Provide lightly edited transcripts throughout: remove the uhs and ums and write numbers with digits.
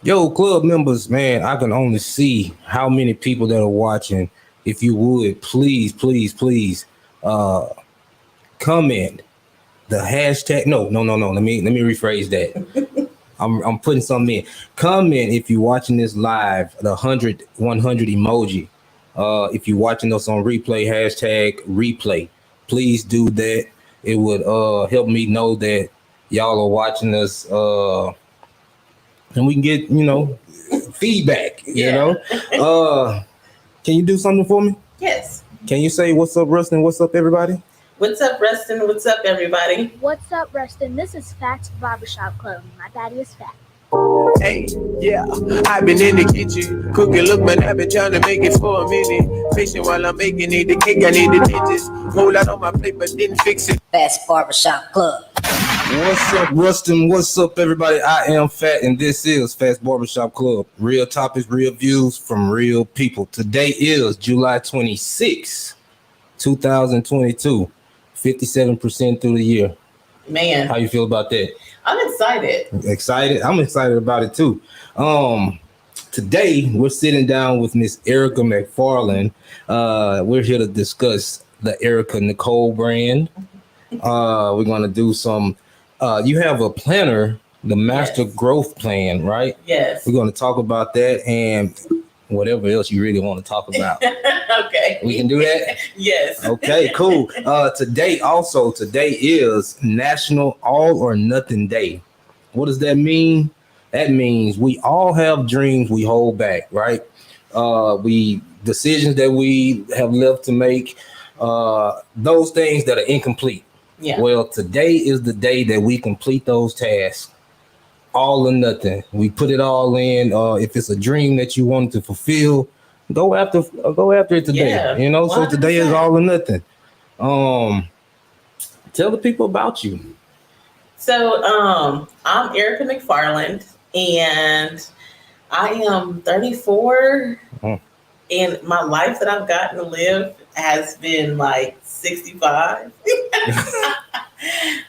Yo, club members, man, I can only see how many people that are watching. If you would, please, uh, comment the hashtag. No. Let me rephrase that. I'm putting something in. Comment if you're watching this live, the 100 emoji. If you're watching us on replay, hashtag replay. Please do that. It would help me know that y'all are watching us, and we can get feedback. Can you do something for me? Yes. Can you say what's up, Rustin? What's up, everybody? What's up, Rustin? What's up, everybody? What's up, Rustin? This is PHAT'S Barbershop Club. My daddy is fat. Hey, yeah, I've been in the kitchen, cooking, look, man, I've been trying to make it for a minute. Fishing while I'm making it, the cake, I need the digits. Roll out on my plate, but didn't fix it. PHAT'S Barbershop Club. What's up, Rustin? What's up, everybody? I am Fat, and this is PHAT'S Barbershop Club. Real topics, real views from real people. Today is July 26, 2022. 57% through the year. Man, how you feel about that? I'm excited. Excited? I'm excited about it too. Today we're sitting down with Miss Erika McFarland. We're here to discuss the Erika Nicole brand. We're gonna do some. You have a planner, the Master Growth Plan, right? Yes. We're gonna talk about that and whatever else you really want to talk about. Okay. We can do that? Yes. Okay, cool. Today is National All or Nothing Day. What does that mean? That means we all have dreams we hold back, right? We decisions that we have left to make, those things that are incomplete. Yeah. Well, today is the day that we complete those tasks. All or nothing. We put it all in. If it's a dream that you want to fulfill, go after it today. Yeah, So 100%. today is all or nothing. Tell the people about you. So, I'm Erika McFarland, and I am 34, and my life that I've gotten to live has been like 65.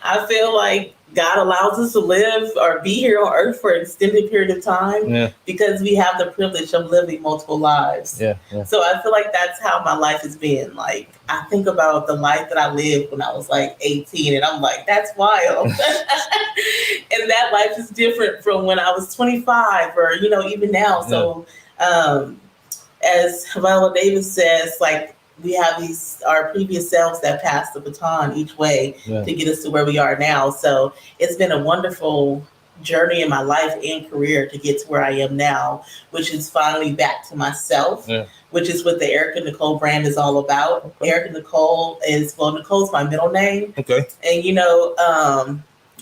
I feel like God allows us to live or be here on earth for an extended period of time because we have the privilege of living multiple lives. Yeah. So I feel like that's how my life has been. Like, I think about the life that I lived when I was like 18, and I'm like, that's wild. And that life is different from when I was 25 or, even now. So as Viola Davis says, like, we have our previous selves that pass the baton each way to get us to where we are now. So it's been a wonderful journey in my life and career to get to where I am now, which is finally back to myself, which is what the Erika Nicole brand is all about. Okay. Erika Nicole Nicole's my middle name. Okay. And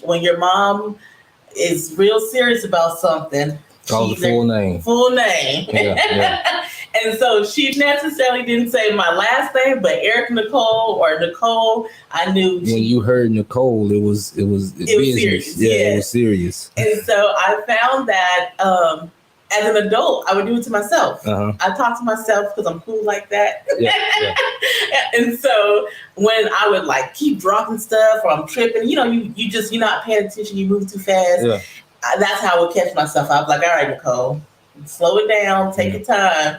when your mom is real serious about something, call the full name. Full name. Yeah. And so she necessarily didn't say my last name, but Erika Nicole or Nicole, I knew. When you heard Nicole, it was serious. Yeah, it was serious. And so I found that as an adult, I would do it to myself. I talk to myself because I'm cool like that. Yeah. And so when I would like keep dropping stuff or I'm tripping, you're not paying attention, you move too fast. Yeah. That's how I would catch myself. I was like, all right, Nicole, slow it down, take your time.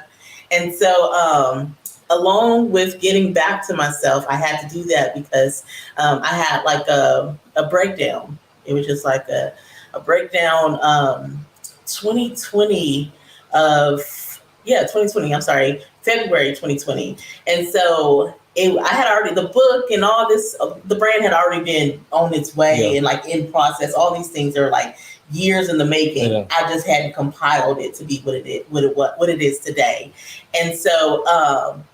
And so along with getting back to myself, I had to do that because I had like a breakdown. It was just like a breakdown 2020, February 2020. And so I had already, the book and all this, the brand had already been on its way and like in process. All these things are like years in the making. Yeah. I just hadn't compiled it to be what it is today. And so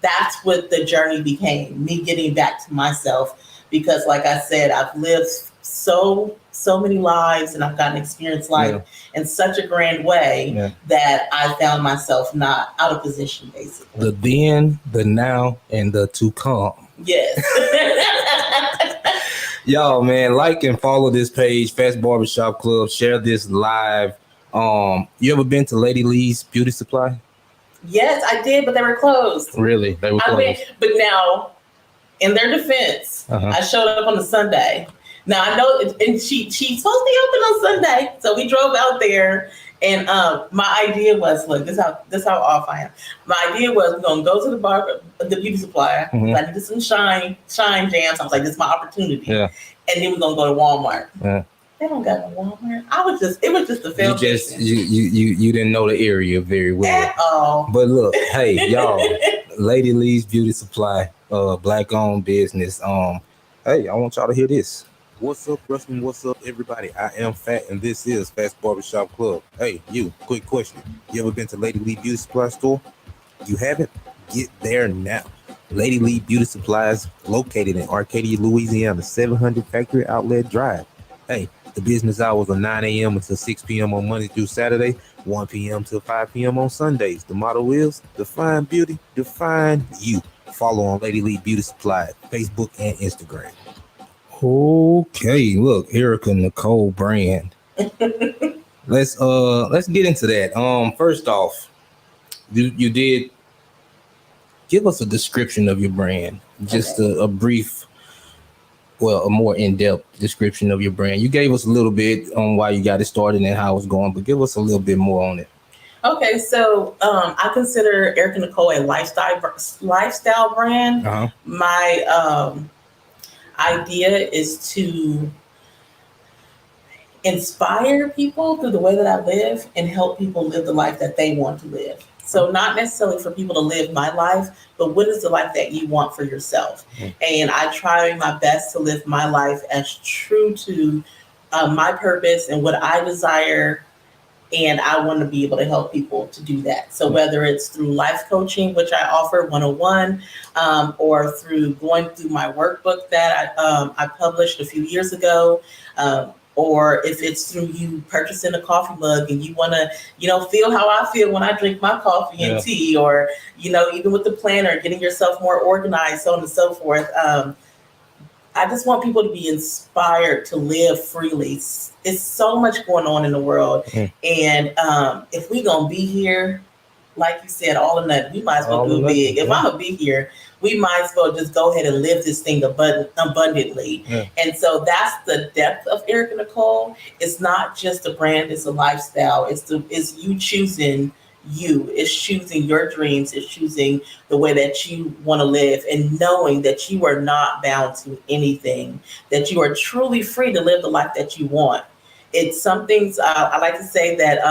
that's what the journey became, me getting back to myself, because like I said, I've lived so many lives and I've gotten experience life in such a grand way that I found myself not out of position, basically. The then, the now, and the to come. Yes. Y'all, man, like and follow this page, PHAT'S Barbershop Club. Share this live. You ever been to Lady Lee's Beauty Supply? Yes, I did, but they were closed. Really? They were closed? But now, in their defense, I showed up on a Sunday. Now, I know, and she's supposed to be open on Sunday, so we drove out there, And my idea was, look, this how off I am. My idea was we're gonna go to the beauty supply. Mhm. I needed some shine jams. I was like, this is my opportunity. Yeah. And then we're gonna go to Walmart. Yeah. They don't got no Walmart. It was just a fail. You didn't know the area very well at all. But look, hey y'all, Lady Lee's Beauty Supply, black owned business. Hey, I want y'all to hear this. What's up, wrestling? What's up, everybody? I am Fat, and this is Fat's Barbershop Club. Hey, you, quick question. You ever been to Lady Lee Beauty Supply store? You haven't? Get there now. Lady Lee Beauty Supplies, located in Arcadia, Louisiana, 700 Factory Outlet Drive. Hey, the business hours are 9 a.m. until 6 p.m. on Monday through Saturday, 1 p.m. till 5 p.m. on Sundays. The motto is, define beauty, define you. Follow on Lady Lee Beauty Supply, Facebook and Instagram. Okay, look, Erika Nicole brand. Let's get into that. First off, you did give us a description of your brand. Just a brief, a more in-depth description of your brand. You gave us a little bit on why you got it started and how it's going, but give us a little bit more on it. Okay, so I consider Erika Nicole a lifestyle brand. Uh-huh. My idea is to inspire people through the way that I live and help people live the life that they want to live. So not necessarily for people to live my life, but what is the life that you want for yourself? Mm-hmm. And I try my best to live my life as true to my purpose and what I desire. And I want to be able to help people to do that. So whether it's through life coaching, which I offer 101, or through going through my workbook that I published a few years ago, or if it's through you purchasing a coffee mug and you want to, feel how I feel when I drink my coffee and tea, or, even with the planner, getting yourself more organized, so on and so forth. I just want people to be inspired to live freely. It's so much going on in the world. Mm. And if we're going to be here, like you said, all or nothing, we might as well do it big. If I'm going to be here, we might as well just go ahead and live this thing abundantly. Yeah. And so that's the depth of Erika Nicole. It's not just a brand, it's a lifestyle. It's you choosing you. It's choosing your dreams. It's choosing the way that you want to live and knowing that you are not bound to anything, that you are truly free to live the life that you want. It's some things I like to say that,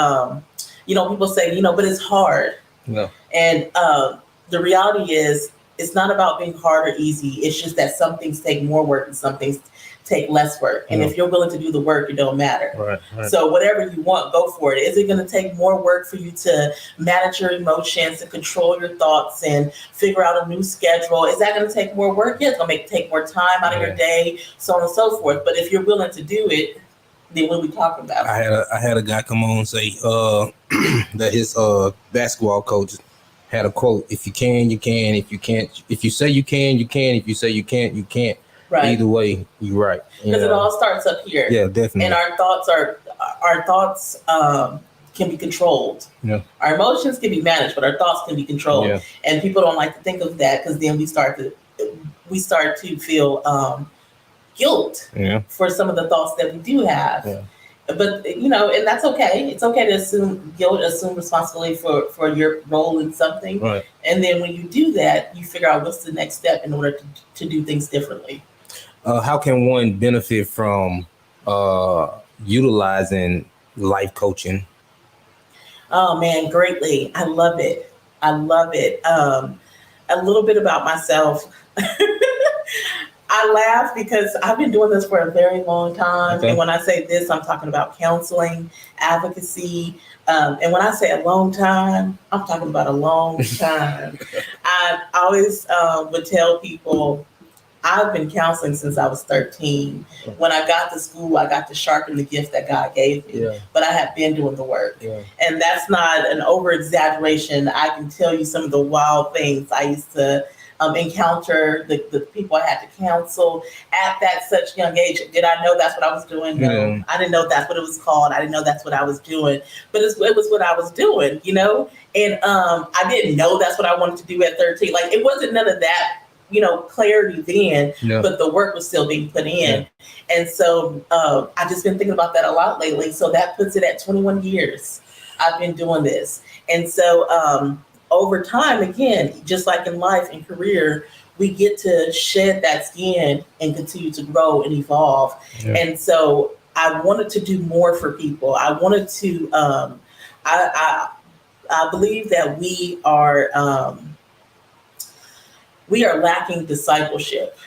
people say, but it's hard. No. And the reality is it's not about being hard or easy. It's just that some things take more work and some things take less work. And if you're willing to do the work, it don't matter. Right. So whatever you want, go for it. Is it going to take more work for you to manage your emotions, to control your thoughts and figure out a new schedule? Is that going to take more work? Yeah, it's going to take more time out of your day, so on and so forth. But if you're willing to do it, then what are we talking about? I had a guy come on and say that his basketball coach had a quote: "If you can, you can. If you can't, if you say you can, you can. If you say you can't, you can't." Right. Either way, you're right. Because it all starts up here. Yeah, definitely. And our thoughts can be controlled. Yeah. Our emotions can be managed, but our thoughts can be controlled. Yeah. And people don't like to think of that because then we start to feel guilt for some of the thoughts that we do have. Yeah. But and that's okay. It's okay to assume guilt, assume responsibility for your role in something. Right. And then when you do that, you figure out what's the next step in order to do things differently. How can one benefit from utilizing life coaching? Oh man, greatly. I love it. A little bit about myself. I laugh because I've been doing this for a very long time. Okay. And when I say this, I'm talking about counseling, advocacy. And when I say a long time, I'm talking about a long time. I always would tell people, I've been counseling since I was 13. When I got to school, I got to sharpen the gift that God gave me. Yeah. But I have been doing the work. Yeah. And that's not an over-exaggeration. I can tell you some of the wild things I used to encounter, the people I had to counsel at that such young age. Did I know that's what I was doing? No. Yeah. I didn't know that's what it was called. I didn't know that's what I was doing. But it was what I was doing, And I didn't know that's what I wanted to do at 13. Like, it wasn't none of that, clarity then, but the work was still being put in. Yeah. And so I've just been thinking about that a lot lately. So that puts it at 21 years. I've been doing this. And so over time, again, just like in life and career, we get to shed that skin and continue to grow and evolve. Yeah. And so I wanted to do more for people. I wanted to, I believe that we are lacking discipleship.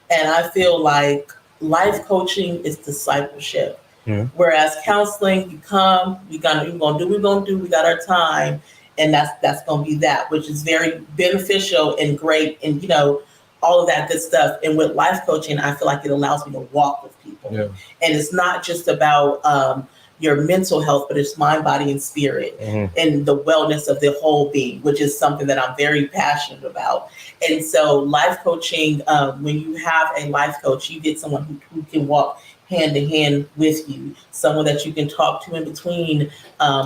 And I feel like life coaching is discipleship. Yeah. Whereas counseling, you come, we're gonna do what we're gonna do, we got our time, and that's gonna be that, which is very beneficial and great, and all of that good stuff. And with life coaching, I feel like it allows me to walk with people. Yeah. And it's not just about your mental health, but it's mind, body, and spirit, and the wellness of the whole being, which is something that I'm very passionate about. And so life coaching, when you have a life coach, you get someone who can walk hand in hand with you, someone that you can talk to in between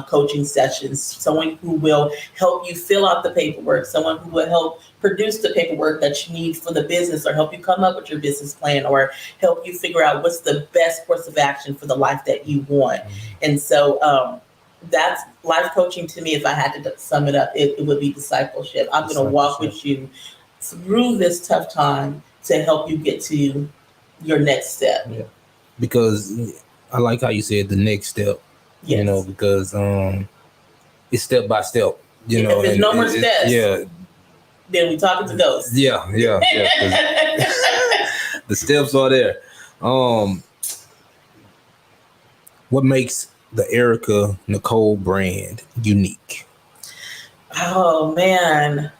coaching sessions, someone who will help you fill out the paperwork, someone who will help produce the paperwork that you need for the business, or help you come up with your business plan, or help you figure out what's the best course of action for the life that you want. And so that's life coaching to me. If I had to sum it up, it would be discipleship. I'm going to walk with you through this tough time to help you get to your next step. Yeah. Because I like how you said the next step, yes. Because it's step by step, If there's no more steps, then we talking to ghosts. Yeah. The steps are there. What makes the Erika Nicole brand unique? Oh man,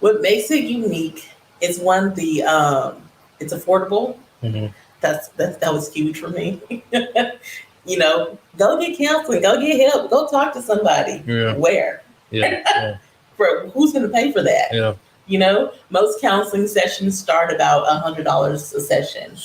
what makes it unique is one, it's affordable. Mm-hmm. That was huge for me. Go get counseling, go get help, go talk to somebody. Yeah. Where? Yeah. For who's going to pay for that? Yeah. Most counseling sessions start about $100 a session.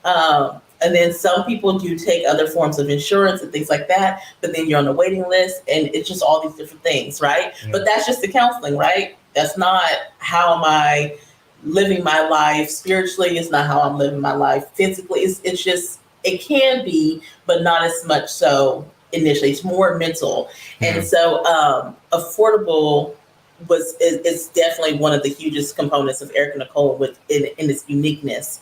And then some people do take other forms of insurance and things like that, but then you're on the waiting list, and it's just all these different things, right? Yeah. But that's just the counseling, right? That's not how am I living my life spiritually. It's not how I'm living my life physically. It's just, it can be, but not as much so initially. It's more mental. Mm-hmm. And so affordable is definitely one of the hugest components of Erika Nicole in its uniqueness.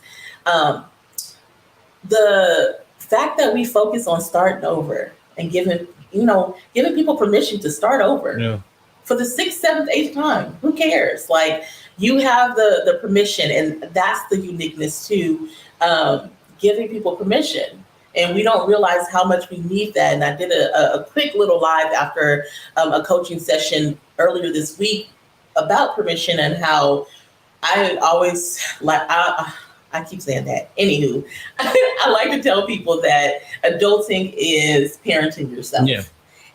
The fact that we focus on starting over and giving people permission to start over for the 6th, 7th, 8th time. Who cares? Like, you have the permission, and that's the uniqueness too, giving people permission. And we don't realize how much we need that. And I did a quick little live after a coaching session earlier this week about permission, and how I always I keep saying that. Anywho, I like to tell people that adulting is parenting yourself. Yeah.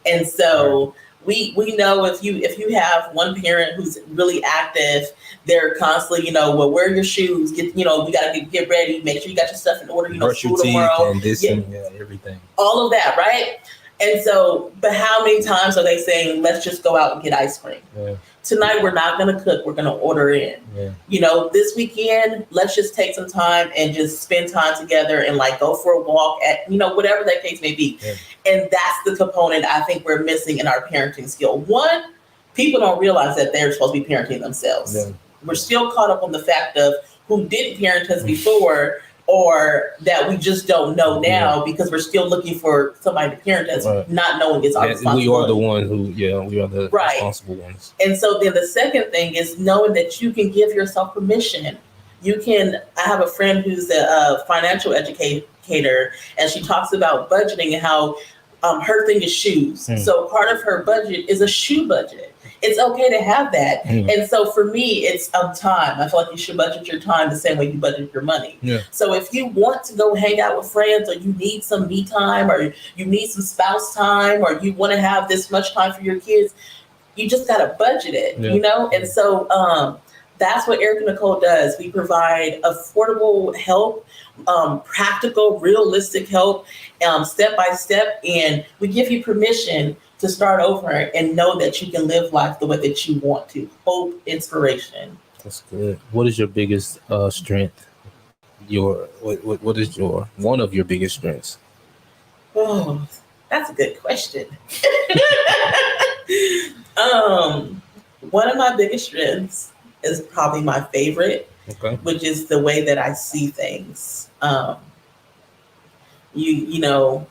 And so we know if you have one parent who's really active, they're constantly, wear your shoes, we got to get ready, make sure you got your stuff in order, brush your teeth tomorrow, and this and everything. All of that, right? And so, but how many times are they saying, let's just go out and get ice cream? Yeah. Tonight, we're not going to cook. We're going to order in. Yeah. This weekend, let's just take some time and just spend time together and go for a walk at, whatever that case may be. Yeah. And that's the component I think we're missing in our parenting skill. One, people don't realize that they're supposed to be parenting themselves. Yeah. We're still caught up on the fact of who didn't parent us before, or that we just don't know now because we're still looking for somebody to parent us, not knowing it's our responsibility. We are the ones we are the responsible ones. And so then the second thing is knowing that you can give yourself permission. I have a friend who's a financial educator, and she talks about budgeting and how her thing is shoes. So part of her budget is a shoe budget. It's okay to have that. And so for me, it's time. I feel like you should budget your time the same way you budget your money. Yeah. So if you want to go hang out with friends, or you need some me time, or you need some spouse time, or you want to have this much time for your kids, you just got to budget it, And so that's what Erika Nicole does. We provide affordable help, practical, realistic help, step by step, and we give you permission to start over and know that you can live life the way that you want to. Hope, inspiration. That's good. What is your biggest strength? What is one of your biggest strengths? Oh, That's a good question. One of my biggest strengths is probably my favorite, which is the way that I see things. You know,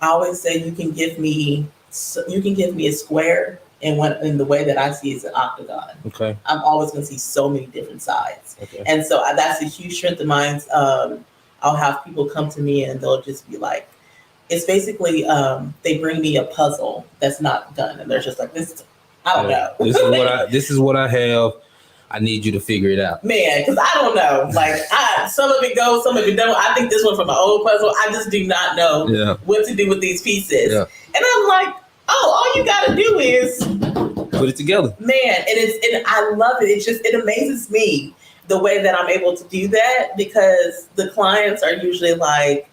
I always say you can give me a square, and in the way that I see is an octagon. Okay. I'm always going to see so many different sides. Okay. And so that's a huge strength of mine. I'll have people come to me and they'll just be like, it's basically, they bring me a puzzle that's not done. And they're just like, this, I don't know. This is what I have. I need you to figure it out. Man, because I don't know. Like, some of it goes, some of it don't. I think this one from my old puzzle. I just do not know what to do with these pieces. Yeah. And I'm like, all you got to do is put it together. Man, and I love it. It amazes me the way that I'm able to do that, because the clients are usually like,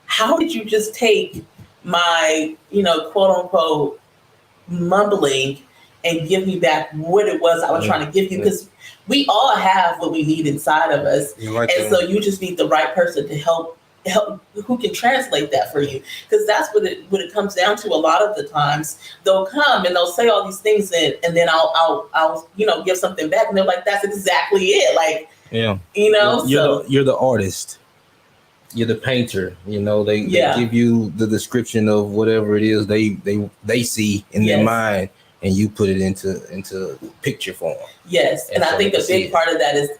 how did you just take my, quote unquote, mumbling and give me back what it was I was trying to give you? Because we all have what we need inside of us. So you just need the right person to help who can translate that for you. Because that's what it comes down to. A lot of the times they'll come and they'll say all these things and then I'll give something back, and they're like, that's exactly it. Like, you're the artist. You're the painter. They give you the description of whatever it is they see in their mind, and you put it into picture form. Yes, and I think a big part of that is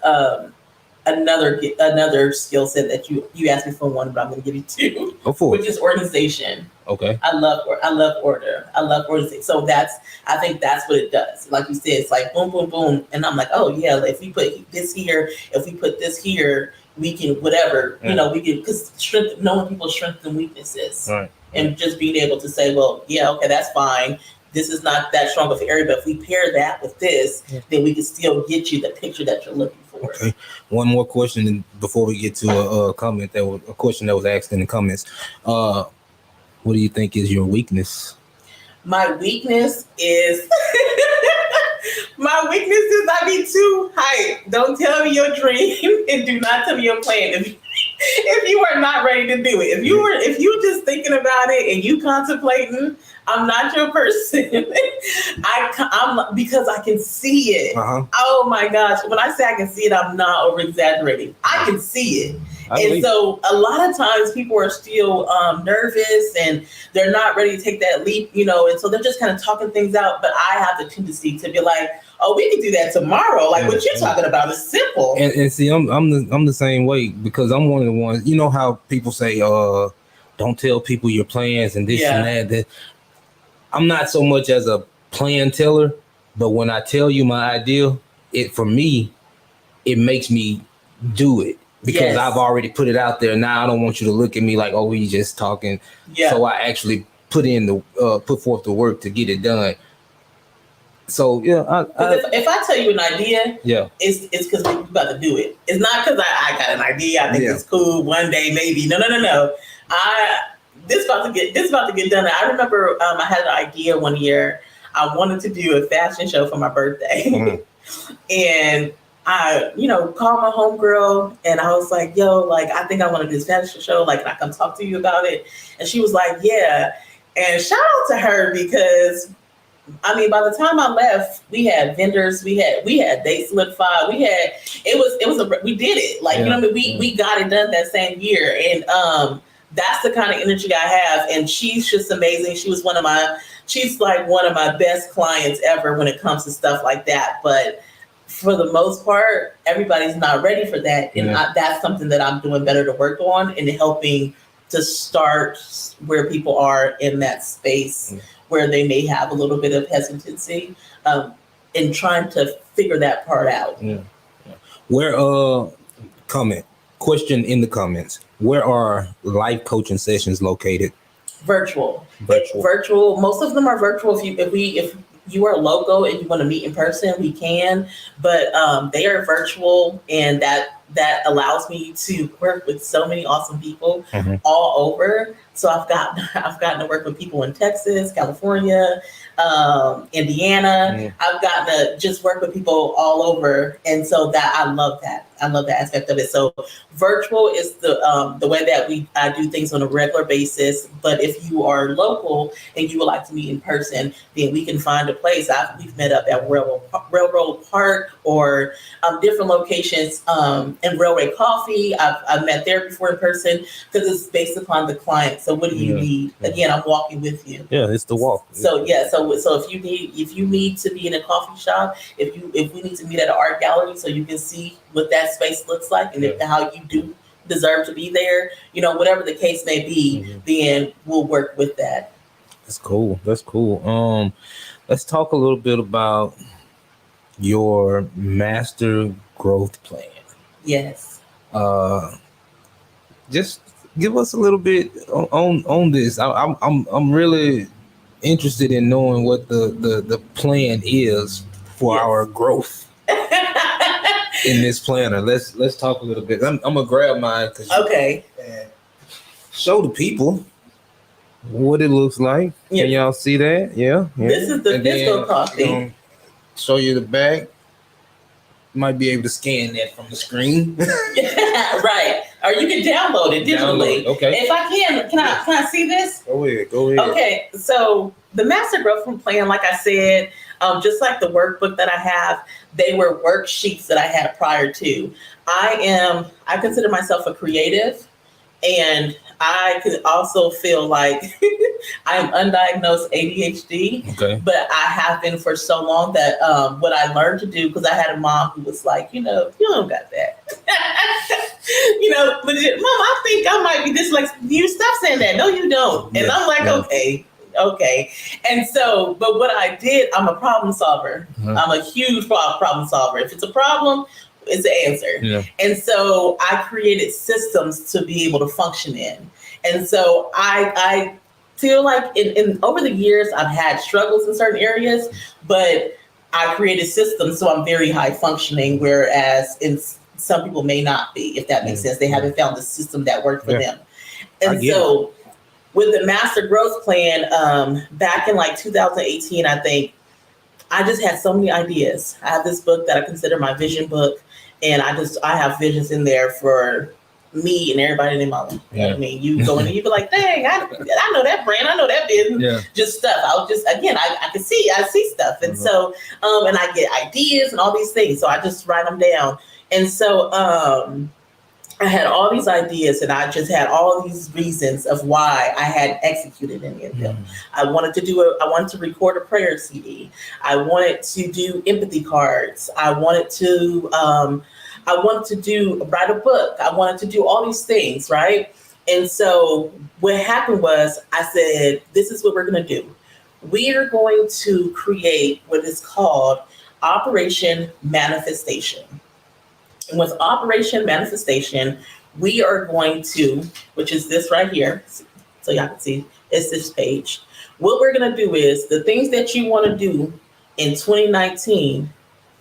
another skill set that you asked me for one, but I'm going to give you two, which is organization. Okay. I love order. I love organization. So I think that's what it does. Like you said, it's like boom, boom, boom, and I'm like, oh yeah, if we put this here, if we put this here, we can whatever, we can, because knowing people's strengths and weaknesses, right, and just being able to say, well, yeah, okay, that's fine. This is not that strong of an area, but if we pair that with this, then we can still get you the picture that you're looking for. Okay. One more question before we get to a question that was asked in the comments. What do you think is your weakness? My weakness is I be too hype. Don't tell me your dream and do not tell me your plan if you are not ready to do it. If you just thinking about it and you contemplating, I'm not your person. I'm because I can see it. Uh-huh. Oh my gosh. When I say I can see it, I'm not over exaggerating. I can see it. And so a lot of times people are still nervous and they're not ready to take that leap, and so they're just kind of talking things out. But I have the tendency to be like, oh, we can do that tomorrow. Like what you're talking about is simple. And see, I'm the same way, because I'm one of the ones, how people say, don't tell people your plans and this and that. I'm not so much as a plan teller, but when I tell you my idea, for me, it makes me do it. Because I've already put it out there. Now I don't want you to look at me like, oh, we just talking. Yeah. So I actually put forth the work to get it done. So if I tell you an idea, it's because we're about to do it. It's not because I got an idea. I think it's cool one day maybe. No. This about to get done. I remember I had an idea one year. I wanted to do a fashion show for my birthday, and I, called my homegirl and I was like, yo, like, I think I want to do this fashion show. Like, can I come talk to you about it? And she was like, yeah. And shout out to her, because, by the time I left, we had vendors, we had dates solidified. We did it. Like, we got it done that same year. And that's the kind of energy I have. And she's just amazing. She's like one of my best clients ever when it comes to stuff like that. But for the most part, everybody's not ready for that. And that's something that I'm doing better to work on, and helping to start where people are in that space where they may have a little bit of hesitancy, and trying to figure that part out. Yeah. Question in the comments. Where are life coaching sessions located? Virtual. Most of them are virtual. If you are local and you want to meet in person, we can, but they are virtual, and that that allows me to work with so many awesome people all over. So I've gotten to work with people in Texas, California, Indiana. I've gotten to just work with people all over, and so that I love that. I love that aspect of it. So virtual is the way that I do things on a regular basis. But if you are local and you would like to meet in person, then we can find a place. We've met up at Railroad Park or different locations, and Railway Coffee. I've met there before in person because it's based upon the client. So what do you need? Again, I'm walking with you. Yeah, it's the walk. So so if you need to be in a coffee shop, if we need to meet at an art gallery so you can see what that space looks like and how you do deserve to be there, whatever the case may be, then we'll work with that. That's cool. Let's talk a little bit about your master growth plan. Yes. Just give us a little bit on this. I'm really interested in knowing what the plan is for our growth in this planner. Let's talk a little bit. I'm gonna grab mine. Okay. Show the people what it looks like. Yeah. Can y'all see that? Yeah. This is the physical coffee. Show you the back. Might be able to scan that from the screen. Right. Or you can download it digitally. Okay. If I can I see this? Go ahead. Okay. So the Master Growth Plan, like I said, just like the workbook that I have, they were worksheets that I had prior to. I consider myself a creative, and I could also feel like I'm undiagnosed ADHD, but I have been for so long that what I learned to do, because I had a mom who was like, you don't got that. Legit, Mom, I think I might be dyslexic. You stop saying that. No, you don't. And I'm like, okay. And so, but what I did, I'm a problem solver. I'm a huge problem solver. If it's a problem, it's the answer. Yeah. And so I created systems to be able to function in. And so I feel like in over the years, I've had struggles in certain areas, but I created systems, so I'm very high functioning, whereas some people may not be, if that makes sense. They haven't found the system that worked for them. And so with the Master Growth Plan, back in like 2018, I think, I just had so many ideas. I have this book that I consider my vision book, and I have visions in there for me and everybody in my life. I mean, you go in and you be like, dang, I know that brand, I know that business, just stuff. I can see stuff. And so, and I get ideas and all these things. So I just write them down. And so, I had all these ideas, and I just had all these reasons of why I hadn't executed any of them. I wanted to record a prayer CD. I wanted to do empathy cards. I wanted to write a book. I wanted to do all these things, right? And so what happened was I said, this is what we're going to do. We are going to create what is called Operation Manifestation. And with Operation Manifestation, we are going to, which is this right here, so y'all can see, it's this page. What we're going to do is the things that you want to do in 2019,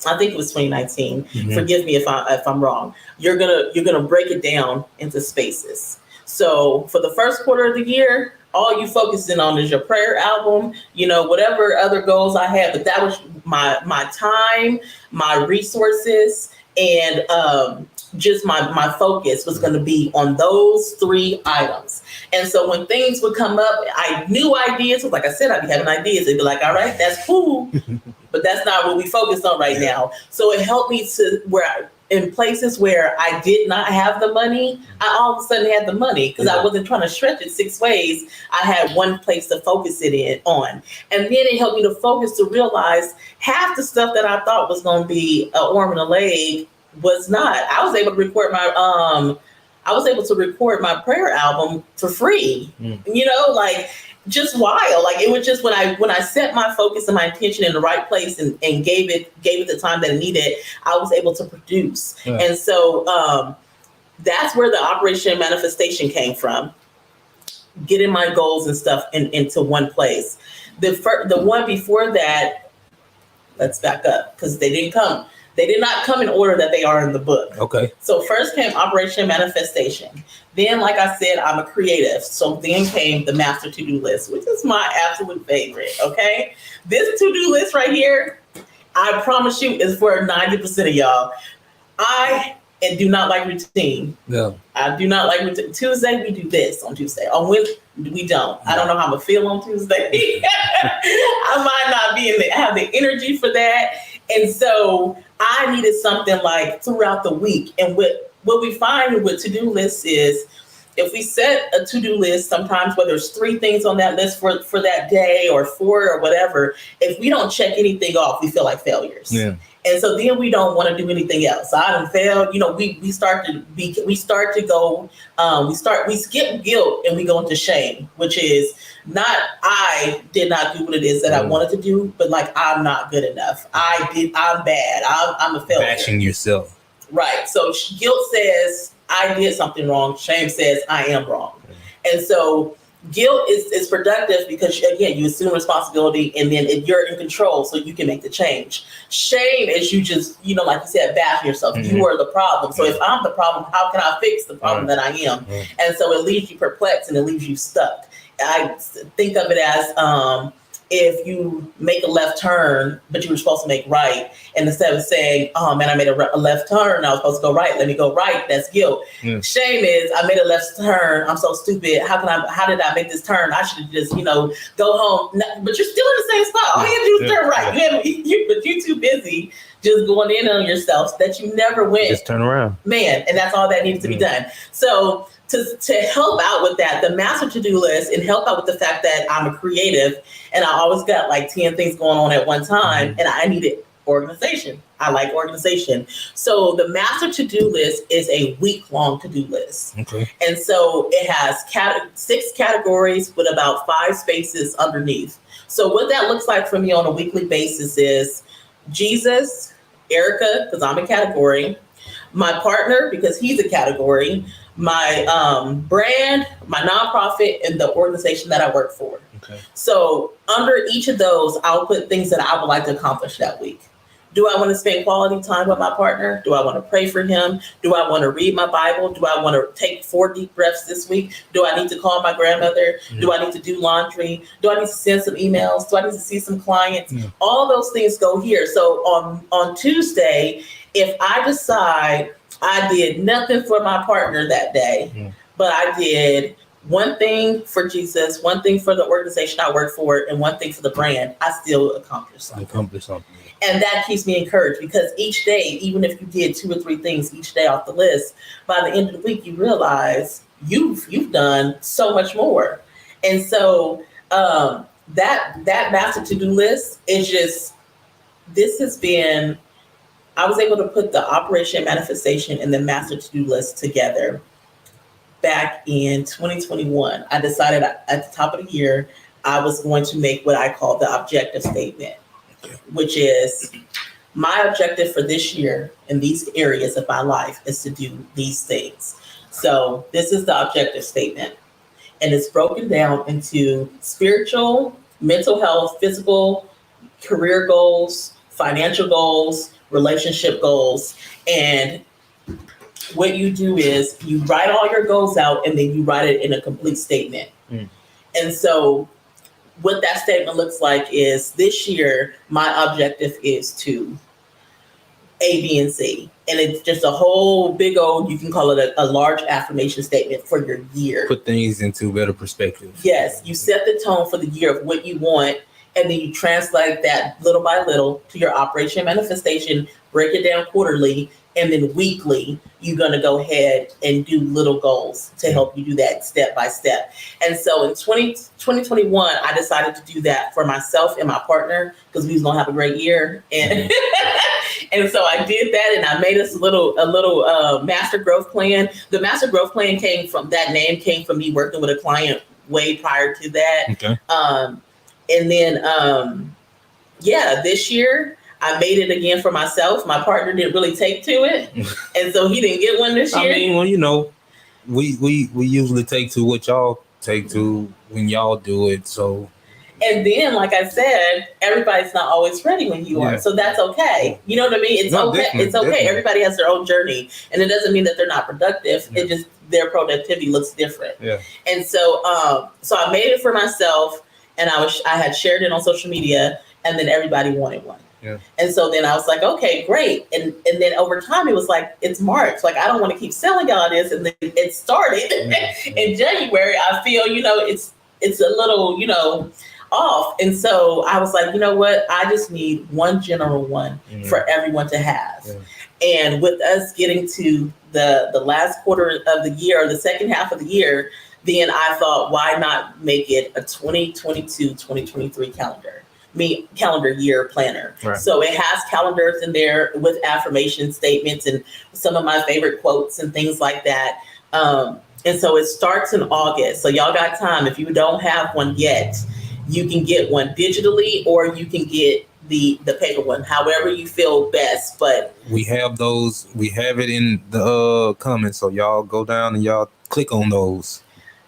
I think it was 2019. Forgive me if I'm wrong. You're gonna break it down into spaces. So for the first quarter of the year, all you focusing on is your prayer album, whatever other goals I had. But that was my time, my resources, and just my focus was going to be on those 3 items. And so when things would come up, I knew ideas. Like I said, I'd be having ideas. They'd be like, all right, that's cool, but that's not what we focused on right now. So it helped me to in places where I did not have the money, I all of a sudden had the money because I wasn't trying to stretch it 6 ways. I had one place to focus it on. And then it helped me to focus, to realize half the stuff that I thought was going to be an arm and a leg was not. I was able to record my prayer album for free. Just wild. Like it was just when I set my focus and my intention in the right place and gave it the time that it needed, I was able to produce. And so that's where the Operation Manifestation came from. Getting my goals and stuff into one place. The one before that, let's back up because they didn't come. They did not come in order that they are in the book. Okay. So first came Operation Manifestation. Then, like I said, I'm a creative. So then came the master to-do list, which is my absolute favorite. Okay. This to-do list right here, I promise you, is for 90% of y'all. I do not like routine. No. I do not like routine. Tuesday, we do this on Tuesday. On Wednesday, we don't. I don't know how I'm going to feel on Tuesday. I might not have the energy for that. And so I needed something like throughout the week. And what we find with to-do lists is if we set a to-do list, sometimes whether it's 3 things on that list for that day or 4 or whatever, if we don't check anything off, we feel like failures. Yeah. And so then we don't want to do anything else. I done failed. You know, we skip guilt and we go into shame, which is not, I did not do what it is that I wanted to do, but like, I'm not good enough. I'm bad. I'm a failure. Bashing yourself. Right. So guilt says I did something wrong. Shame says I am wrong. And so guilt is productive because, again, you assume responsibility and then you're in control so you can make the change. Shame is you just, like you said, bashing yourself. You are the problem. So if I'm the problem, how can I fix the problem that I am? And so it leaves you perplexed and it leaves you stuck. I think of it as if you make a left turn, but you were supposed to make right, and instead of saying, oh man, I made a left turn, I was supposed to go right, let me go right, that's guilt. Shame is, I made a left turn, I'm so stupid, how did I make this turn? I should just, go home. But you're still in the same spot. All you have to do is turn right. But you're too busy just going in on yourself that you never went. Just turn around. Man, and that's all that needs to be done. So to help out with that, the master to-do list, and help out with the fact that I'm a creative and I always got like 10 things going on at one time, and I needed organization. I like organization. So the master to-do list is a week-long to-do list. Okay. And so it has 6 categories with about 5 spaces underneath. So what that looks like for me on a weekly basis is Jesus, Erika, because I'm a category, my partner, because he's a category, my brand, my nonprofit, and the organization that I work for. Okay. So under each of those, I'll put things that I would like to accomplish that week. Do I want to spend quality time with my partner? Do I want to pray for him? Do I want to read my Bible? Do I want to take 4 deep breaths this week? Do I need to call my grandmother? Do I need to do laundry? Do I need to send some emails? Do I need to see some clients? All those things go here. So on Tuesday, if I decide I did nothing for my partner that day, but I did one thing for Jesus, one thing for the organization I work for, and one thing for the brand, I still accomplished something. And that keeps me encouraged because each day, even if you did 2 or 3 things each day off the list, by the end of the week, you realize you've done so much more. And so that master to-do list is just, this has been, I was able to put the Operation Manifestation and the master to-do list together back in 2021. I decided at the top of the year, I was going to make what I call the objective statement, which is my objective for this year in these areas of my life is to do these things. So this is the objective statement, and it's broken down into spiritual, mental health, physical, career goals, financial goals, relationship goals. And what you do is you write all your goals out and then you write it in a complete statement. And so what that statement looks like is this year, my objective is to A, B, and C. And it's just a whole big old, you can call it a large affirmation statement for your year. Put things into better perspective. Yes, you set the tone for the year of what you want, and then you translate that little by little to your Operation Manifestation, break it down quarterly, and then weekly, you're going to go ahead and do little goals to help you do that step by step. And so in 2021, I decided to do that for myself and my partner because we was going to have a great year. And and so I did that, and I made us a little master growth plan. The master growth plan came from me working with a client way prior to that. Okay. And then, this year I made it again for myself. My partner didn't really take to it, and so he didn't get one this year. I mean, well, we usually take to what y'all take to when y'all do it. So And then, like I said, everybody's not always ready when you are. So that's okay. You know what I mean? It's okay. It's okay. Definitely. Everybody has their own journey. And it doesn't mean that they're not productive. It just, their productivity looks different. Yeah. And so I made it for myself, and I had shared it on social media, and then everybody wanted one. Yeah. And so then I was like, okay, great. And then over time, it was like, it's March. Like, I don't want to keep selling y'all this. And then it started in January. I feel, it's a little, off. And so I was like, you know what? I just need one general one for everyone to have. Yeah. And with us getting to the last quarter of the year, or the second half of the year, then I thought, why not make it a 2022-2023 calendar year planner. Right. So it has calendars in there with affirmation statements and some of my favorite quotes and things like that. And so it starts in August. So y'all got time. If you don't have one yet, you can get one digitally, or you can get the paper one, however you feel best. But we have those. We have it in the comments. So y'all go down and y'all click on those.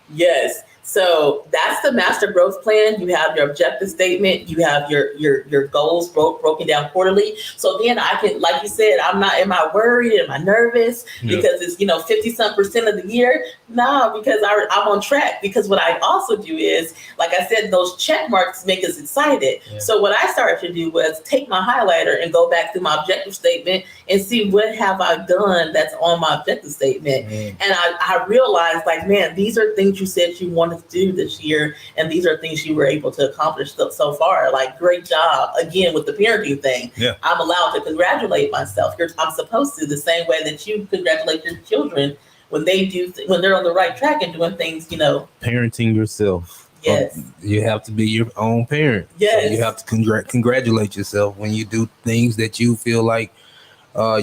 Yes. So that's the master growth plan. You have your objective statement. You have your goals broken down quarterly. So then I can, like you said, am I worried? Am I nervous? Because it's, 50-some% of the year? No, because I'm on track. Because what I also do is, like I said, those check marks make us excited. Yeah. So what I started to do was take my highlighter and go back through my objective statement and see what have I done that's on my objective statement. And I realized, like, man, these are things you said you wanted to do this year, and these are things you were able to accomplish so far. Like, great job again with the parenting thing. Yeah. I'm allowed to congratulate myself. I'm supposed to, the same way that you congratulate your children when they do when they're on the right track and doing things. Parenting yourself. Yes. You have to be your own parent. Yes. So you have to congratulate yourself when you do things that you feel like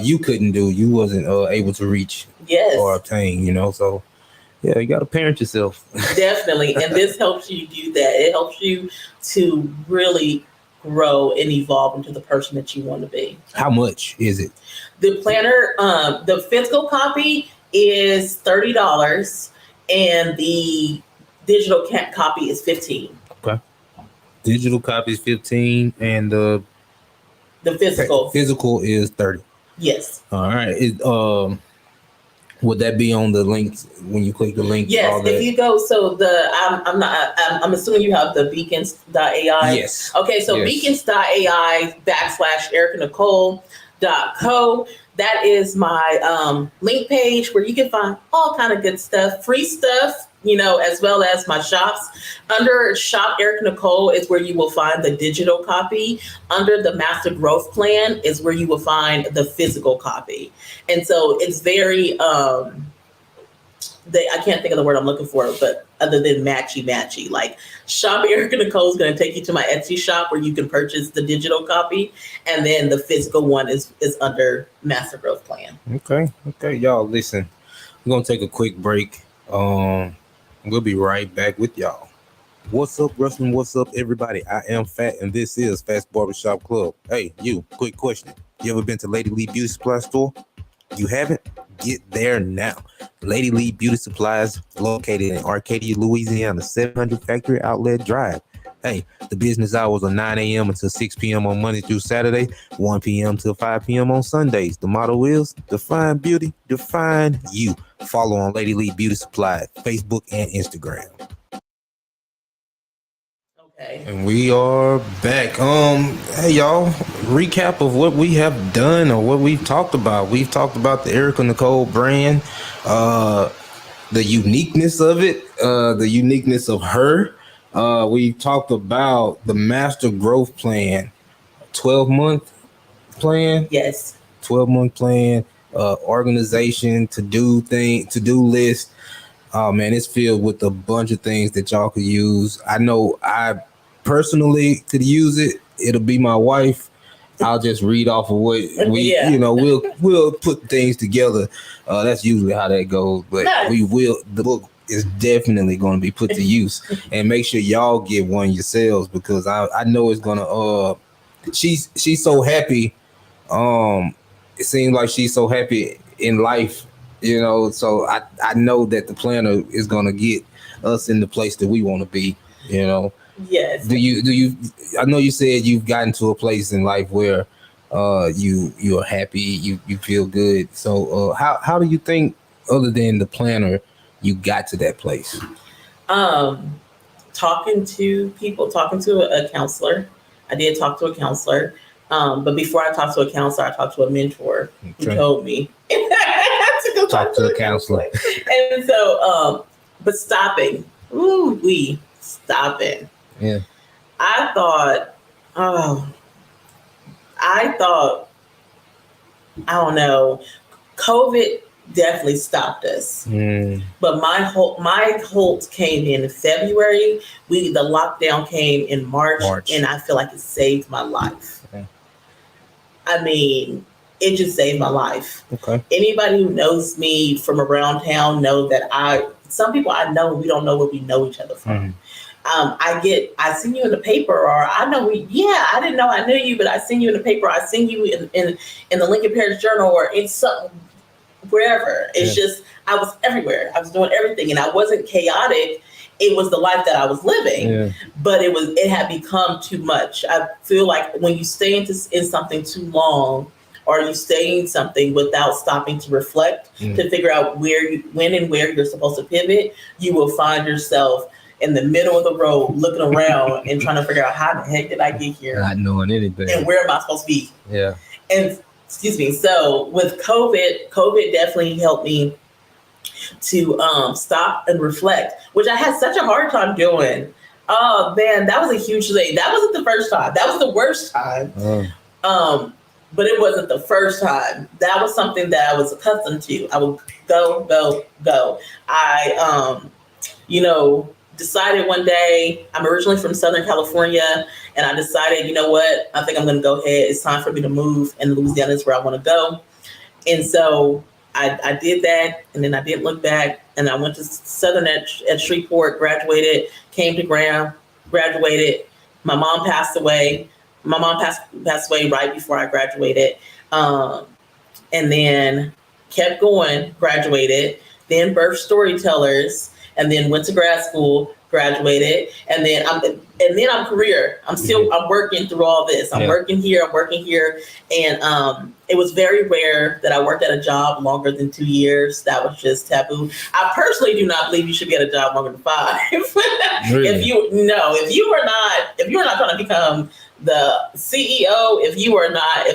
you couldn't do, you wasn't able to reach. Yes. Or obtain. So. Yeah, you got to parent yourself. Definitely. And this helps you do that. It helps you to really grow and evolve into the person that you want to be. How much is it? The planner, the physical copy is $30, and the digital copy is $15. Okay. Digital copy is $15, and the physical is $30. Yes. All right. Would that be on the links when you click the link? Yes, if you go, so I'm assuming you have the beacons.ai. Yes. Okay, so yes. Beacons.ai /ErikaNicole.co. That is my link page where you can find all kind of good stuff, free stuff, as well as my shops. Under Shop Erika Nicole is where you will find the digital copy. Under the Master Growth Plan is where you will find the physical copy. And so it's very, I can't think of the word I'm looking for, but other than matchy. Like, Shop Erika Nicole is going to take you to my Etsy shop where you can purchase the digital copy. And then the physical one is under Master Growth Plan. Okay, y'all, listen. We're going to take a quick break. We'll be right back with y'all. What's up, Russell? What's up, everybody? I am Fat, and this is Fat's Barbershop Club. Hey, you, quick question. You ever been to Lady Lee Beauty Supply Store? You haven't? Get there now. Lady Lee Beauty Supplies, located in Arcadia, Louisiana, 700 Factory Outlet Drive. Hey, the business hours are 9 a.m. until 6 p.m. on Monday through Saturday, 1 p.m. till 5 p.m. on Sundays. The motto is define beauty, define you. Follow on Lady Lee Beauty Supply, Facebook and Instagram. Okay. And we are back. Hey y'all, recap of what we have done or what we've talked about. We've talked about the Erika Nicole brand, the uniqueness of it, the uniqueness of her. We talked about the Master Growth Plan, 12-month plan. Yes. 12-month plan, organization, to-do list. Oh man, it's filled with a bunch of things that y'all could use. I know I personally could use it. It'll be my wife. I'll just read off of what we'll put things together. That's usually how that goes. But nice. The book is definitely going to be put to use, and make sure y'all get one yourselves, because I know it's gonna. She's so happy. It seems like she's so happy in life, So I know that the planner is gonna get us in the place that we want to be, Yes. Do you? I know you said you've gotten to a place in life where you are happy, you feel good. So how do you think, other than the planner, you got to that place? Talking to people, talking to a counselor. I did talk to a counselor. But before I talked to a counselor, I talked to a mentor who told me to go talk to a counselor. And so, but stopping, stopping. Yeah. I thought, I don't know, COVID definitely stopped us. But my halt came in February. The lockdown came in March, and I feel like it saved my life. Okay. I mean, it just saved my life. Okay. Anybody who knows me from around town know that some people I know, we don't know where we know each other from. I seen you in the paper, or I know I didn't know I knew you, but I seen you in the paper. I seen you in the Lincoln Parish Journal, or in something, wherever. It's just, I was everywhere. I was doing everything, and I wasn't chaotic. It was the life that I was living, but it had become too much. I feel like when you stay in something too long, or you stay in something without stopping to reflect, to figure out when and where you're supposed to pivot, you will find yourself in the middle of the road looking around and trying to figure out how the heck did I get here? Not knowing anything. And where am I supposed to be? Yeah. And excuse me. So with COVID definitely helped me to stop and reflect, which I had such a hard time doing. Oh man, that was a huge thing. That wasn't the first time. That was the worst time. But it wasn't the first time. That was something that I was accustomed to. I would go. I decided one day, I'm originally from Southern California, and I decided, you know what, I think I'm going to go ahead. It's time for me to move, and Louisiana is where I want to go. And so I did that, and then I didn't look back, and I went to Southern at Shreveport, graduated, came to Graham, graduated. My mom passed away. My mom passed away right before I graduated, and then kept going, graduated, then birthed Storytellers, and then went to grad school, graduated, and then I'm career. I'm working through all this. I'm working here, and it was very rare that I worked at a job longer than 2 years. That was just taboo. I personally do not believe you should be at a job longer than 5. Really? If you are not trying to become the CEO, if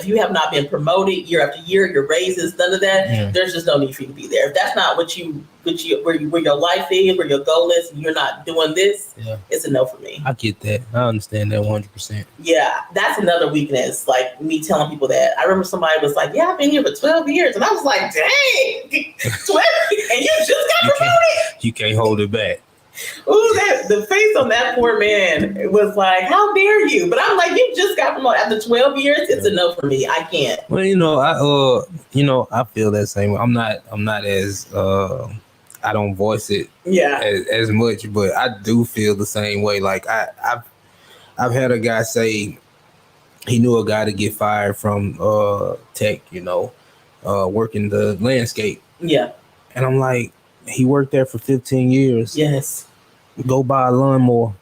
you have not been promoted year after year, your raises, none of that, there's just no need for you to be there. If that's not where your life is, where your goal is, and you're not doing this, it's a no for me. I get that. I understand that 100%. Yeah, that's another weakness. Like me telling people that. I remember somebody was like, "Yeah, I've been here for 12 years," and I was like, "Dang, 12, and you just got promoted." You can't hold it back. Ooh, the face on that poor man was like, "How dare you?" But I'm like, "You just got promoted after 12 years. It's a no for me. I can't." Well, I feel that same way. I'm not as I don't voice it as much, but I do feel the same way. Like I've had a guy say he knew a guy to get fired from tech, working the landscape. Yeah. And I'm like, he worked there for 15 years. Yes. Go buy a lawnmower.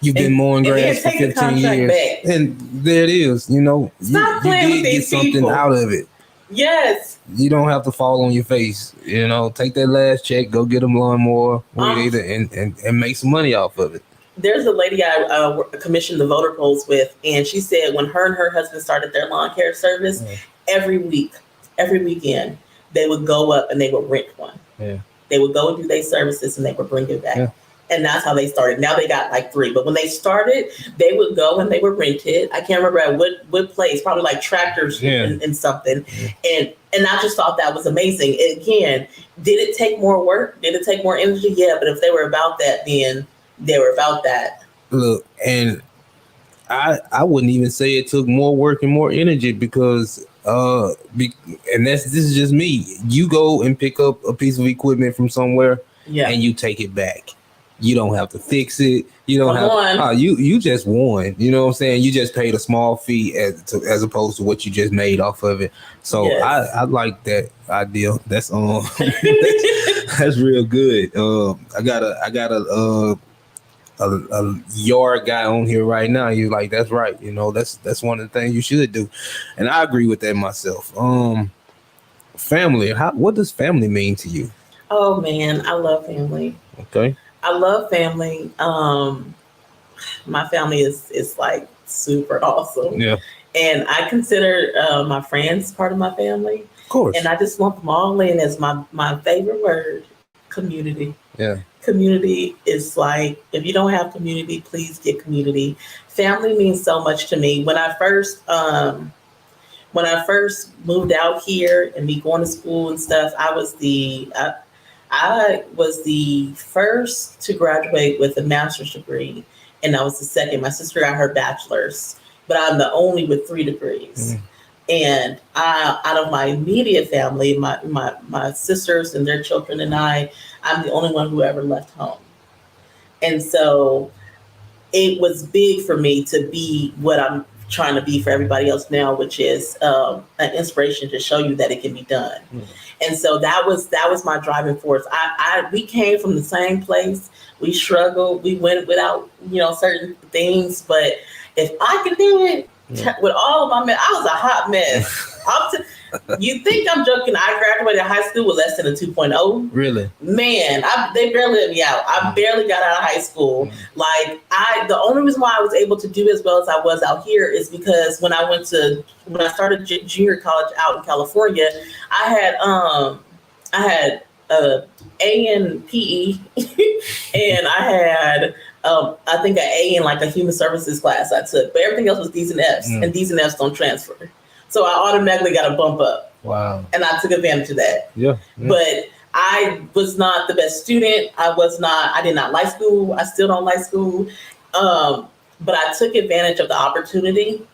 You've been mowing grass for 15 years. Back. And there it is. Stop playing with these something people. out of it. Yes. You don't have to fall on your face. Take that last check, go get them lawnmower, and make some money off of it. There's a lady I commissioned the voter polls with, and she said when her and her husband started their lawn care service, every weekend, they would go up and they would rent one. Yeah. They would go and do their services and they would bring it back. Yeah. And that's how they started. Now they got like 3. But when they started, they would go and they would rent it. I can't remember at what place, probably like Tractors and something. Yeah. And I just thought that was amazing. And again, did it take more work? Did it take more energy? Yeah, but if they were about that, then they were about that. Look, and I wouldn't even say it took more work and more energy because this is just me. You go and pick up a piece of equipment from somewhere and you take it back. You don't have to fix it. You don't you just won. You know what I'm saying? You just paid a small fee as opposed to what you just made off of it. So I like that idea. That's that's real good. I got a yard guy on here right now, you're like, that's right. That's one of the things you should do. And I agree with that myself. Family. What does family mean to you? Oh man, I love family. Okay. I love family. My family is like super awesome. Yeah. And I consider my friends part of my family. Of course. And I just lump them all in as my favorite word, community. Yeah. Community is like, if you don't have community, please get community. Family means so much to me. When I first moved out here and me going to school and stuff, I was the first to graduate with a master's degree, and I was the second. My sister got her bachelor's, but I'm the only with 3 degrees. Mm. And out of my immediate family, my sisters and their children and I'm the only one who ever left home. And so it was big for me to be what I'm trying to be for everybody else now, which is an inspiration to show you that it can be done. Mm. And so that was my driving force. We came from the same place. We struggled. We went without, certain things. But if I could do it with all of my mess, I was a hot mess. You think I'm joking? I graduated high school with less than a 2.0. Really? Man, they barely let me out. I barely got out of high school. Like the only reason why I was able to do as well as I was out here is because when I started junior college out in California, I had A in PE and I had I think an A in like a human services class I took, but everything else was D's and F's, and D's and F's don't transfer. So I automatically got a bump up. Wow. And I took advantage of that. Yeah. But I was not the best student. I did not like school. I still don't like school. But I took advantage of the opportunity.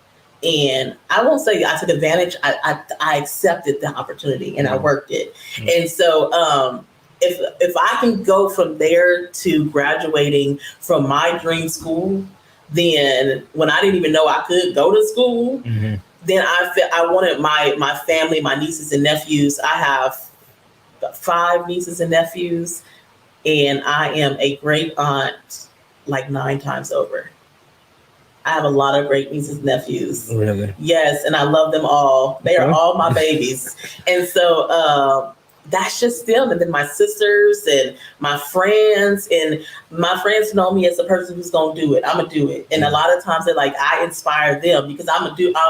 And I won't say I took advantage. I accepted the opportunity and I worked it. And so if I can go from there to graduating from my dream school, then when I didn't even know I could go to school, then I wanted my family, my nieces and nephews. I have 5 nieces and nephews, and I am a great aunt like 9 times over. I have a lot of great nieces and nephews. Really? Yes, and I love them all. They are all my babies. And so that's just them. And then my sisters and my friends know me as a person who's going to do it. I'm going to do it. And a lot of times they're like, I inspire them because I'm going to go,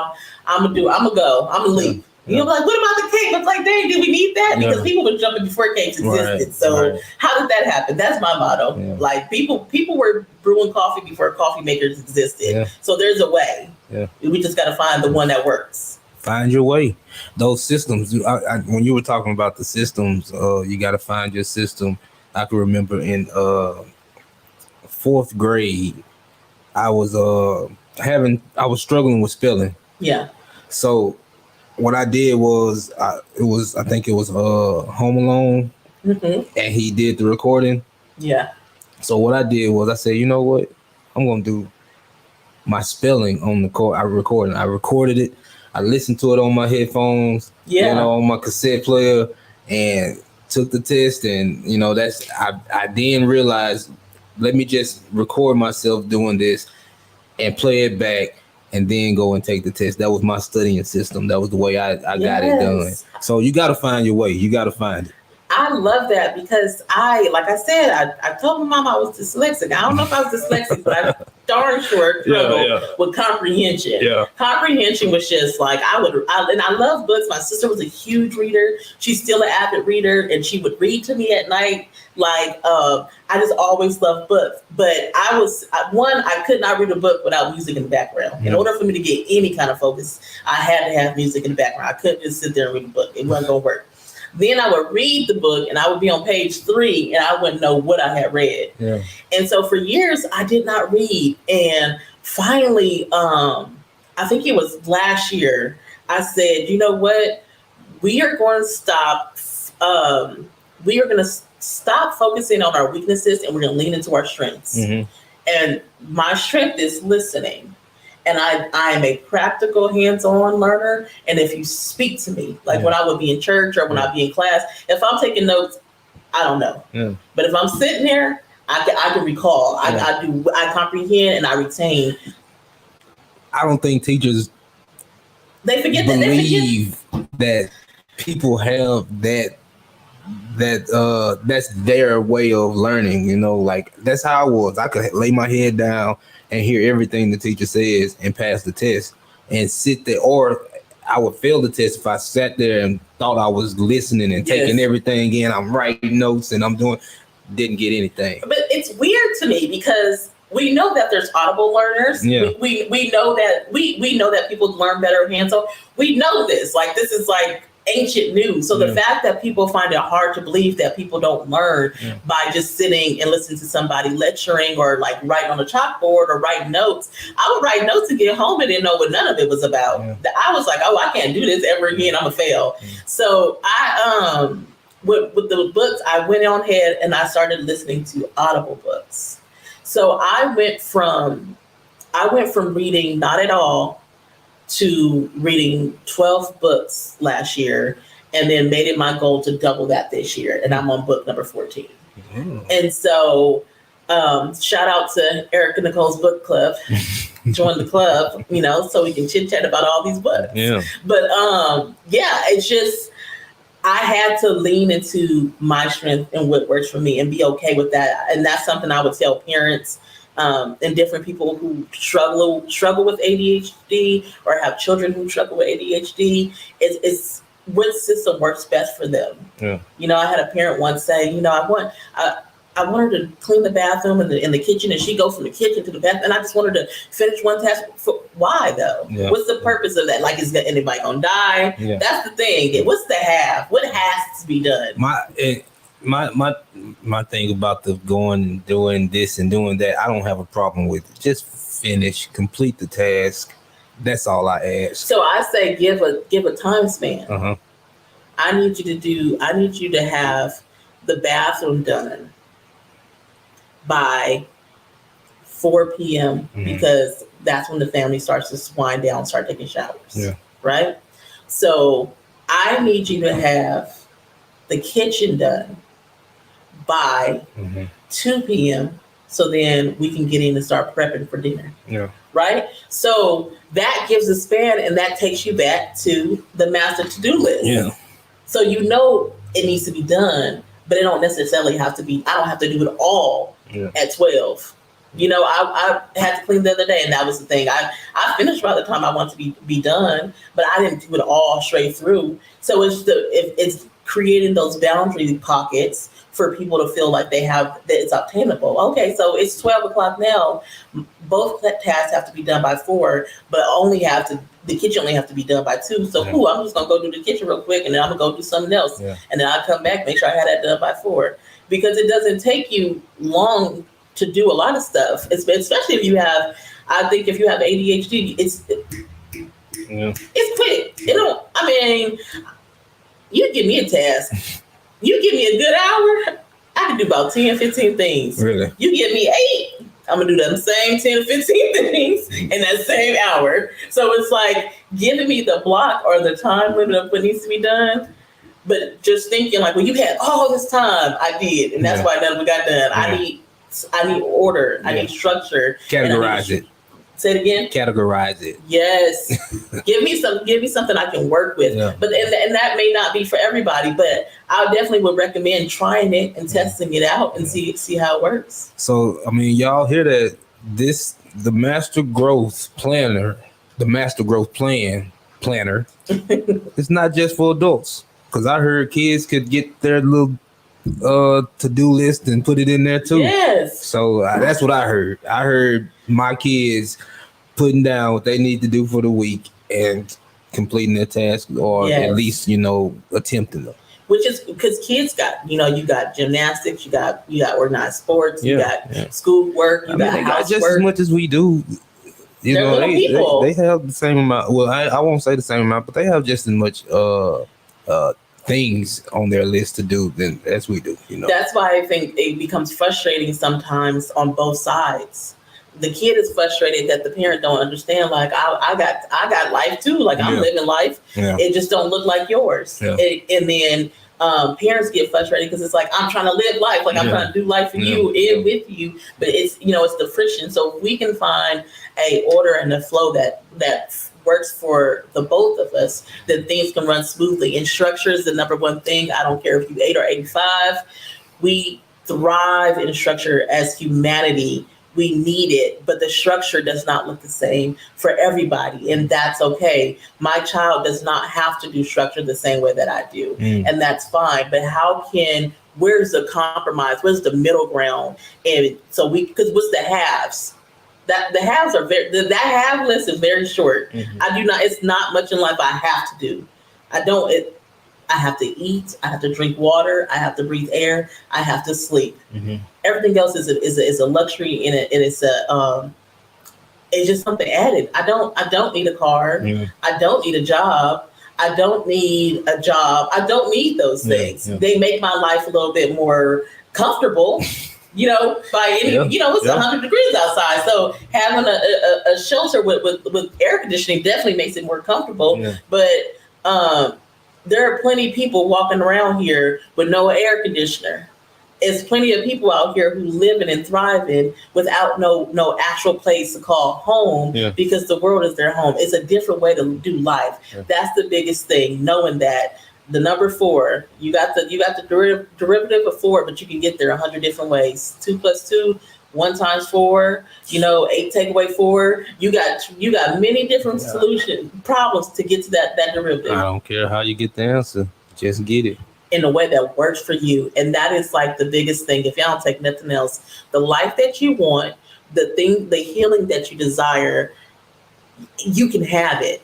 I'm going to leap. Yeah. You're like, what about the cake? It's like, dang, did we need that? Because people were jumping before cakes existed. So how did that happen? That's my motto. Yeah. Like people were brewing coffee before coffee makers existed. Yeah. So there's a way. Yeah. We just got to find the one that works. Find your way. Those systems. When you were talking about the systems, you got to find your system. I can remember in 4th grade, I was struggling with spelling. Yeah. So what I did was, I think it was Home Alone, and he did the recording. Yeah. So what I did was I said, you know what? I'm gonna do my spelling on the call. I recorded it. I listened to it on my headphones, on my cassette player, and took the test. And I then realized, let me just record myself doing this and play it back, and then go and take the test. That was my studying system. That was the way I got it done. So you got to find your way. You got to find it. I love that because I told my mom I was dyslexic. I don't know if I was dyslexic, but I darn sure struggled with comprehension. Yeah. Comprehension was just like, and I love books. My sister was a huge reader. She's still an avid reader, and she would read to me at night. Like, I just always loved books, but I could not read a book without music in the background. Yeah. In order for me to get any kind of focus, I had to have music in the background. I couldn't just sit there and read a book. It wasn't going to work. Then I would read the book and I would be on page 3 and I wouldn't know what I had read. Yeah. And so for years I did not read. And finally, I think it was last year, I said, you know what? We are going to stop. We are going to stop focusing on our weaknesses and we're going to lean into our strengths. Mm-hmm. And my strength is listening. And I am a practical, hands-on learner. And if you speak to me, like when I would be in church or when I'd be in class, if I'm taking notes, I don't know. Yeah. But if I'm sitting there, I can recall. I comprehend and I retain. I don't think teachers They forget believe that people have that's their way of learning, you know, like that's how I was. I could lay my head down and hear everything the teacher says and pass the test and sit there, or I would fail the test if I sat there and thought I was listening and taking everything in. I'm writing notes and didn't get anything. But it's weird to me because we know that there's audible learners. Yeah. We know that we know that people learn better hands-on. We know this. Like this is like ancient news. So the fact that people find it hard to believe that people don't learn by just sitting and listening to somebody lecturing or like writing on a chalkboard or writing notes. I would write notes and get home and didn't know what none of it was about. I was like, oh, I can't do this ever again. I'm a fail. So I with the books, I went on ahead and I started listening to audible books. So I went from reading not at all to reading 12 books last year, and then made it my goal to double that this year. And I'm on book number 14. And so shout out to Erika Nicole's book club. Join the club, you know, so we can chit chat about all these books. Yeah. But it's just, I had to lean into my strength and what works for me and be okay with that. And that's something I would tell parents and different people who struggle with ADHD or have children who struggle with ADHD. It's what system works best for them. Yeah. You know, I had a parent once say, you know, I want her to clean the bathroom in the kitchen, and she goes from the kitchen to the bathroom, and I just want her to finish one task. Why though? Yeah. What's the purpose of that? Like, is anybody gonna die? Yeah. That's the thing. What's the have? What has to be done? My thing about the going and doing this and doing that, I don't have a problem with it. Just complete the task. That's all I ask. So I say give a time span. I need you to have the bathroom done by 4 p.m. Because that's when the family starts to wind down, start taking showers. Yeah. Right? So I need you to have the kitchen done by 2 p.m. so then we can get in and start prepping for dinner. Yeah. Right? So that gives a span, and that takes you back to the master to-do list. Yeah. So you know it needs to be done, but it don't necessarily have to be, I don't have to do it all at 12. You know, I had to clean the other day, and that was the thing. I finished by the time I wanted to be done, but I didn't do it all straight through. So it's creating those boundary pockets for people to feel like they have, that it's obtainable. Okay, so it's 12 o'clock now. Both tasks have to be done by 4, but the kitchen only have to be done by 2. So I'm just gonna go do the kitchen real quick, and then I'm gonna go do something else. Yeah. And then I'll come back, make sure I had that done by 4. Because it doesn't take you long to do a lot of stuff, especially if you have, I think if you have ADHD, it's quick. You give me a task, you give me a good hour, I can do about 10, 15 things. Really? You give me 8, I'm gonna do the same 10, 15 things in that same hour. So it's like giving me the block or the time limit of what needs to be done. But just thinking like, well, you had all this time. I did, and that's why none of it got done. Yeah. I need order. I need structure. Categorize it. Say it again. Categorize it. Yes. Give me something I can work with. Yeah. But and that may not be for everybody, but I definitely would recommend trying it and testing it out and see how it works. So I mean, y'all hear that the Master Growth Planner, the Master Growth Planner, it's not just for adults. Because I heard kids could get their little to-do list and put it in there too. Yes. So that's what I heard. I heard my kids putting down what they need to do for the week and completing their task, or at least, attempting them. Which is because kids got, you got gymnastics, you got organized sports, you got schoolwork, you got housework. Just as much as we do. They have the same amount. Well, I won't say the same amount, but they have just as much things on their list to do as we do. That's why I think it becomes frustrating sometimes on both sides. The kid is frustrated that the parent don't understand. Like I got life too. Like I'm living life. Yeah. It just don't look like yours. Yeah. And then parents get frustrated because it's like, I'm trying to live life, like I'm trying to do life for you and with you, but it's, it's the friction. So if we can find a order and a flow that works for the both of us, then things can run smoothly. And structure is the number one thing. I don't care if you're 8 or 85. We thrive in structure as humanity. We need it, but the structure does not look the same for everybody, and that's okay. My child does not have to do structure the same way that I do, and that's fine. But where's the compromise? Where's the middle ground? And so because what's the halves? That the halves are that half list is very short. I do not. It's not much in life I have to do. I have to eat. I have to drink water. I have to breathe air. I have to sleep. Everything else is a luxury, and it's just something added. I don't need a car. I don't need a job. I don't need a job. I don't need those things. They make my life a little bit more comfortable. By any, it's 100 degrees outside. So having a shelter with air conditioning definitely makes it more comfortable. But there are plenty of people walking around here with no air conditioner. There's plenty of people out here who living and thriving without no actual place to call home because the world is their home. It's a different way to do life. That's the biggest thing, knowing that the number 4, you got the derivative of 4, but you can get there 100 different ways. 2 + 2, 1 × 4, 8 take away 4. You got many different problems to get to that derivative. I don't care how you get the answer, just get it in a way that works for you. And that is like the biggest thing. If y'all don't take nothing else, the life that you want, the healing that you desire, you can have it.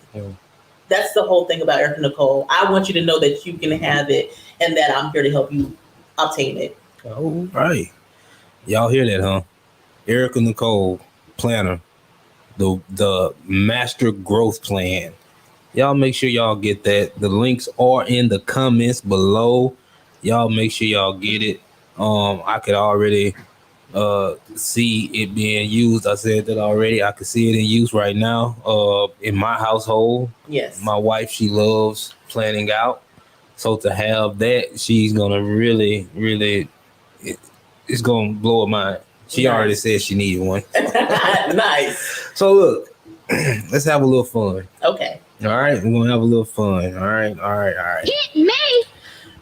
That's the whole thing about Erika Nicole. I want you to know that you can have it and that I'm here to help you obtain it. All right. Y'all hear that, huh? Erika Nicole, planner, the master growth plan. Y'all make sure y'all get that. The links are in the comments below. Y'all make sure y'all get it. I could already see it being used. I said that already. I could see it in use right now. In my household. Yes. My wife, she loves planning out. So to have that, she's gonna really, really, it's gonna blow her mind. She already said she needed one. Nice. So look, let's have a little fun. Okay. All right, we're gonna have a little fun. All right. Hit me.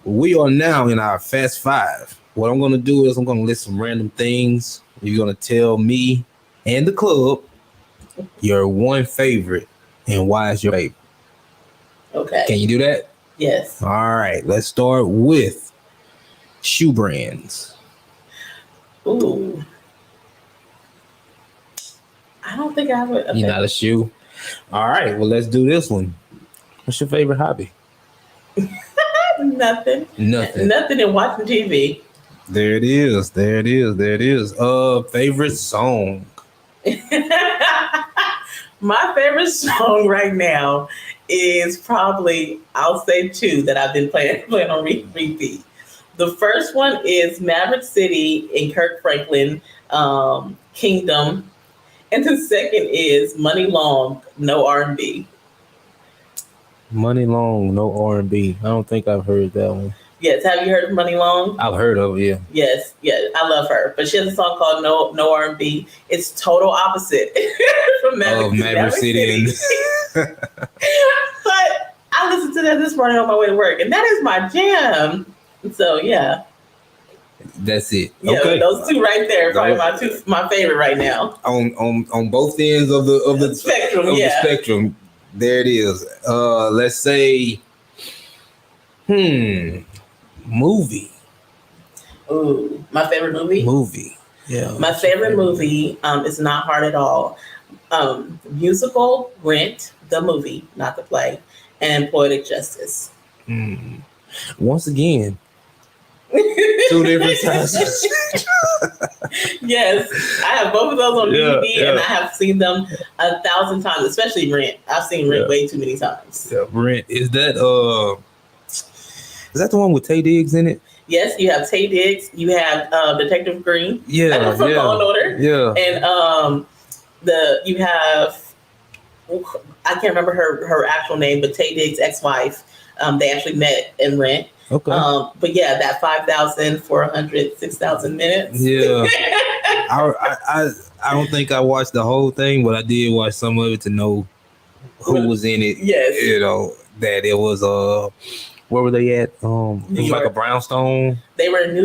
We are now in our Fast 5. What I'm gonna do is I'm gonna list some random things. You're gonna tell me and the club your one favorite and why it's your favorite. Okay. Can you do that? Yes. All right. Let's start with shoe brands. Ooh. I don't think I would. You're not a shoe. All right. Well, let's do this one. What's your favorite hobby? Nothing. Nothing in watching TV. There it is. Favorite song. My favorite song right now is probably, I'll say 2 that I've been playing on repeat. The first one is Maverick City in Kirk Franklin, Kingdom. And the second is Money Long, No R&B. Money Long, No R&B. I don't think I've heard that one. Yes, have you heard of Money Long? I've heard of it, yeah. Yes, I love her. But she has a song called No R&B. It's total opposite from Maverick City. But I listened to that this morning on my way to work, and that is my jam. So yeah. That's it. Yeah, okay. Those 2 right there, probably my favorite right now. On both ends of the spectrum. The spectrum. There it is. Let's say movie. Ooh, my favorite movie? Movie. Yeah. My favorite movie is not hard at all. Musical, Rent, the movie, not the play, and Poetic Justice. Once again, 2 different times. Yes, I have both of those on DVD, and I have seen them 1,000 times, especially Rent. I've seen Rent way too many times. Yeah, Rent. Is that the one with Tay Diggs in it? Yes, you have Tay Diggs. You have Detective Green. Yeah, from Law and Order. Yeah, and you have, I can't remember her actual name, but Tay Diggs' ex-wife. They actually met in Rent. Okay. But yeah, that 5,400, 6,000 minutes. Yeah. I don't think I watched the whole thing, but I did watch some of it to know who was in it. Yes. You know, that it was where were they at? It was like a brownstone. They were in New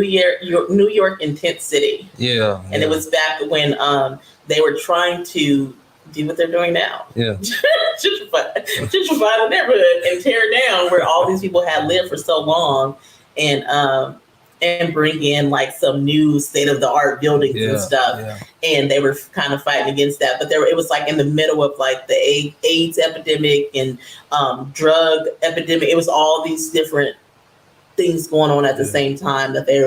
York in Tent City. Yeah. And it was back when they were trying to do what they're doing now. Yeah. gentrify the neighborhood and tear down where all these people had lived for so long, and bring in like some new state of the art buildings and stuff. Yeah. And they were kind of fighting against that. But it was like in the middle of like the AIDS epidemic and drug epidemic. It was all these different things going on at the same time that they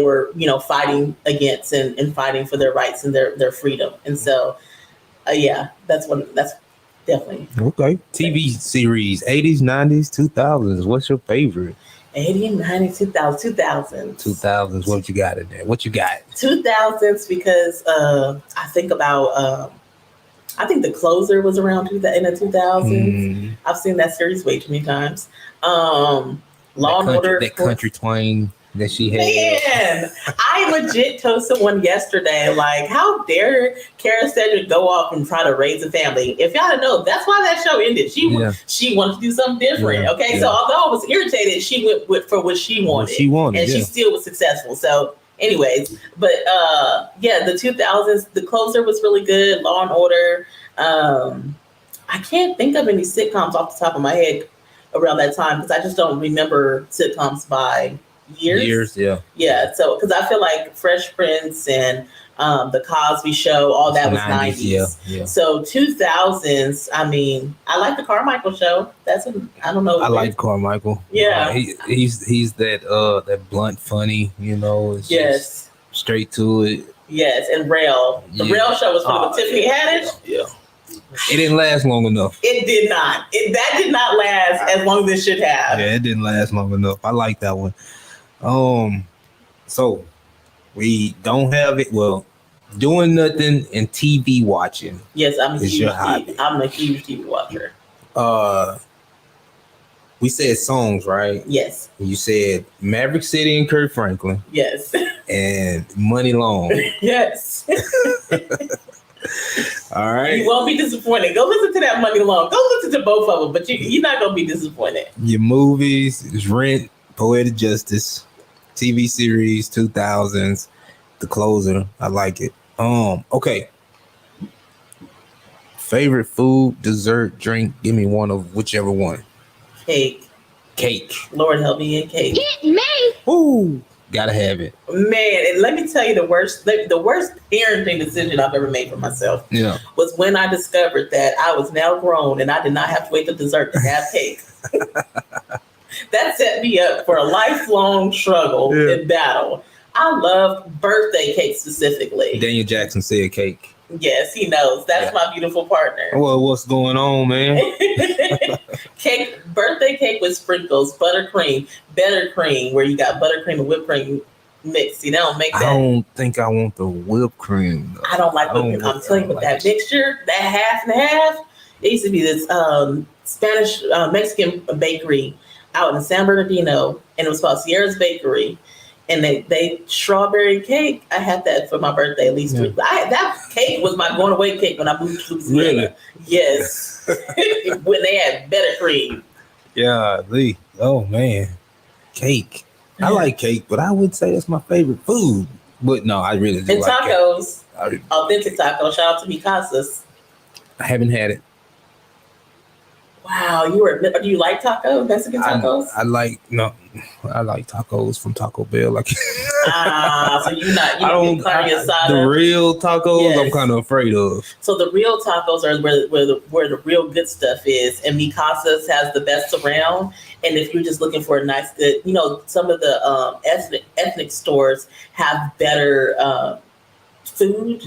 were fighting against and fighting for their rights and their freedom. And so that's definitely okay. TV series 80s, 90s, 2000s. What's your favorite? 80s, 90s, 2000s. 2000s. What you got in there? What you got? 2000s because I think about I think The Closer was around in the 2000s. I've seen that series way too many times. Law and Order. That country twang that she had. Man, I legit told someone yesterday, like, how dare Kara Sedgwick go off and try to raise a family? If y'all don't know, that's why that show ended. She wanted to do something different. Yeah, okay, so although I was irritated, she went for what she wanted. And she still was successful. So, anyways, but the 2000s, The Closer was really good. Law and Order. I can't think of any sitcoms off the top of my head around that time because I just don't remember sitcoms by years. Yeah. So, because I feel like Fresh Prince and The Cosby Show, all that was 90s. Yeah. So 2000s. I mean, I like The Carmichael Show. I don't know. I like Carmichael. Yeah. He's that blunt, funny. It's just straight to it. Yes, and Rail. The Rail Show was with Tiffany Haddish. Yeah. It didn't last long enough. It did not. That did not last as long as it should have. Yeah, it didn't last long enough. I like that one. So we don't have it. Well, doing nothing and TV watching. Yes, I'm a huge TV watcher. We said songs, right? Yes. You said Maverick City and Kirk Franklin. Yes. And Money Long. Yes. All right. You won't be disappointed. Go listen to that Money Long. Go listen to both of them, but you're not gonna be disappointed. Your movies is Rent, Poetic Justice, TV series 2000s, The Closer. I like it. Okay. Favorite food, dessert, drink. Give me one of whichever one. Cake. Lord help me in cake. Get me. Ooh. Gotta have it. Man, and let me tell you the worst parenting decision I've ever made for myself was when I discovered that I was now grown and I did not have to wait till dessert to have cake. That set me up for a lifelong struggle and battle. I love birthday cake specifically. Daniel Jackson said cake. Yes, he knows. That's my beautiful partner. Well, what's going on, man? Birthday cake with sprinkles, buttercream, better cream, where you got buttercream and whipped cream mixed. You don't make that. I don't think I want the whipped cream. I don't like whipped cream. I'm telling you, with that mixture, that half and half, it used to be this Spanish Mexican bakery out in San Bernardino, and it was called Sierra's Bakery. And they strawberry cake. I had that for my birthday at least 3. That cake was my going away cake when I moved to Louisiana. Really? Yes. When they had better cream. Yeah, Lee. Oh man, cake. I like cake, but I would say that's my favorite food. But no, I really do. And like tacos, authentic tacos. Shout out to Micasa's. I haven't had it. Wow, do you like tacos? Mexican tacos? I like tacos from Taco Bell. Like, so you don't the real tacos. Yes. I'm kind of afraid of. So the real tacos are where the real good stuff is, and Micasa's has the best around. And if you're just looking for a nice, good, some of the ethnic stores have better food,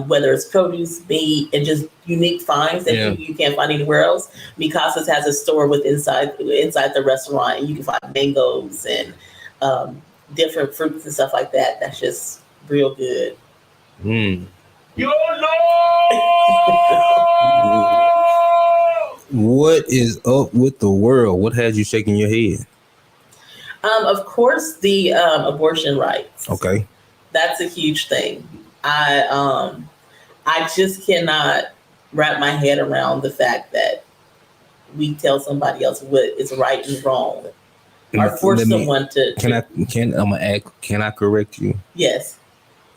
whether it's produce, meat, and just unique finds that you can't find anywhere else. Micasa's has a store with inside the restaurant, and you can find mangoes and different fruits and stuff like that. That's just real good. What is up with the world? What has you shaking your head? Of course, the abortion rights. Okay. That's a huge thing. I just cannot wrap my head around the fact that we tell somebody else what is right and wrong, or force someone to. Can I correct you? Yes.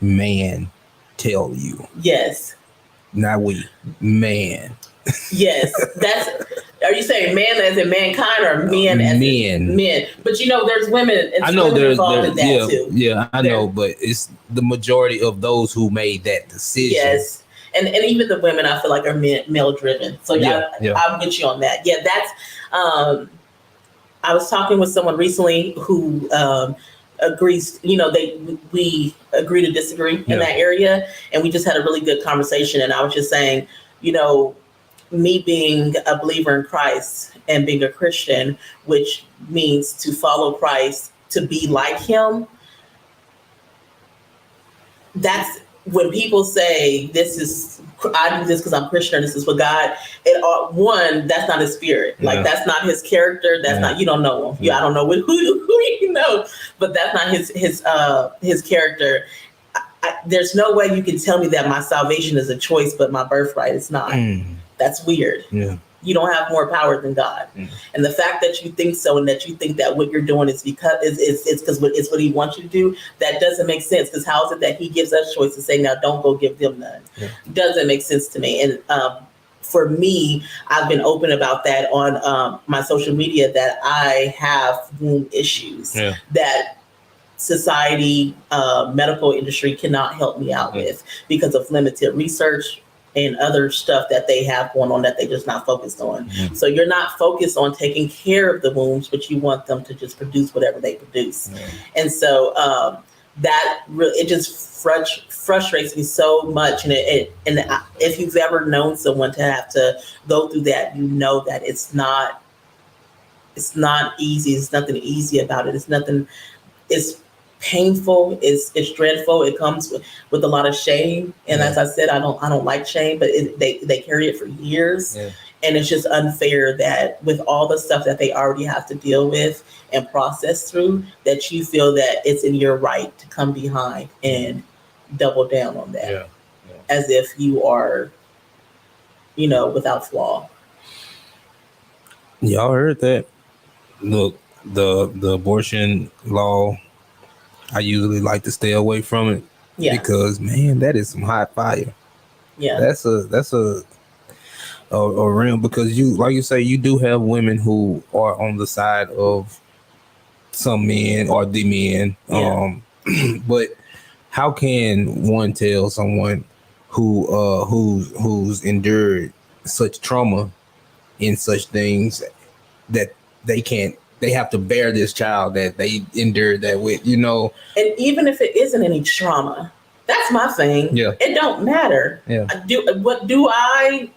Man, tell you. Yes. Not we. Man. Yes. Are you saying man as in mankind or men as in men? But there's women. I know there's involved in that too. Yeah, I know, but it's the majority of those who made that decision. Yes. And even the women, I feel like, are male driven. So I'm with you on that. Yeah, that's. I was talking with someone recently who agrees. We agree to disagree in that area, and we just had a really good conversation. And I was just saying, me being a believer in Christ and being a Christian, which means to follow Christ, to be like Him. That's when people say I do this because I'm Christian, or this is what God. That's not His spirit. Yeah. Like that's not His character. That's not. You don't know Him. Yeah. I don't know who you know, but that's not His character. There's no way you can tell me that my salvation is a choice, but my birthright is not. That's weird. Yeah. You don't have more power than God. And the fact that you think so, and that you think that what you're doing is because it's what He wants you to do, that doesn't make sense. Because how is it that He gives us choice to say, now don't go give them none? Yeah. Doesn't make sense to me. And for me, I've been open about that on my social media, that I have womb issues that society, medical industry cannot help me out with because of limited research and other stuff that they have going on that they just not focused on. So you're not focused on taking care of the wombs, but you want them to just produce whatever they produce. And so that really, it just frustrates me so much. And if you've ever known someone to have to go through that, that it's not easy. There's nothing easy about it. It's painful. It's dreadful. It comes with a lot of shame. And as I said, I don't like shame, but they carry it for years. Yeah. And it's just unfair that with all the stuff that they already have to deal with and process through, that you feel that it's in your right to come behind and double down on that, as if you are, without flaw. Y'all heard that? Look, the abortion law, I usually like to stay away from it because, man, that is some hot fire. Yeah, that's a realm, because you, like you say, you do have women who are on the side of some men or the men. But how can one tell someone who's endured such trauma in such things that they have to bear this child that they endured that with, And even if it isn't any trauma, that's my thing. Yeah. It don't matter. Yeah. Do I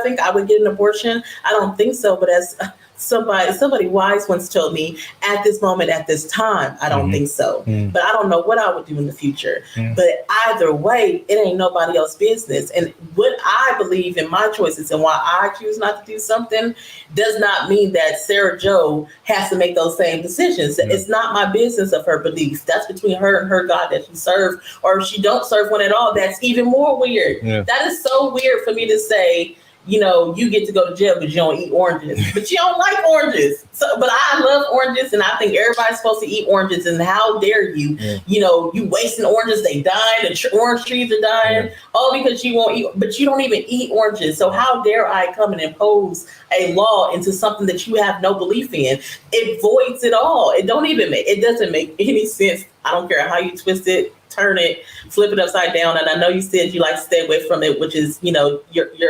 think I would get an abortion? I don't think so. But as somebody wise once told me, at this moment, at this time, I don't think so. But I don't know what I would do in the future. But either way, it ain't nobody else's business. And what I believe in my choices and why I choose not to do something does not mean that Sarah Jo has to make those same decisions. It's not my business of her beliefs. That's between her and her God that she serves. Or if she don't serve one at all, that's even more weird. Yeah. That is so weird for me to say, you get to go to jail because you don't eat oranges, but you don't like oranges. So, but I love oranges, and I think everybody's supposed to eat oranges. And how dare you? Yeah. You wasting oranges? They dying. The orange trees are dying, all because you won't eat. But you don't even eat oranges. So how dare I come and impose a law into something that you have no belief in? It voids it all. It doesn't make any sense. I don't care how you twist it, turn it, flip it upside down. And I know you said you like to stay away from it, which is, your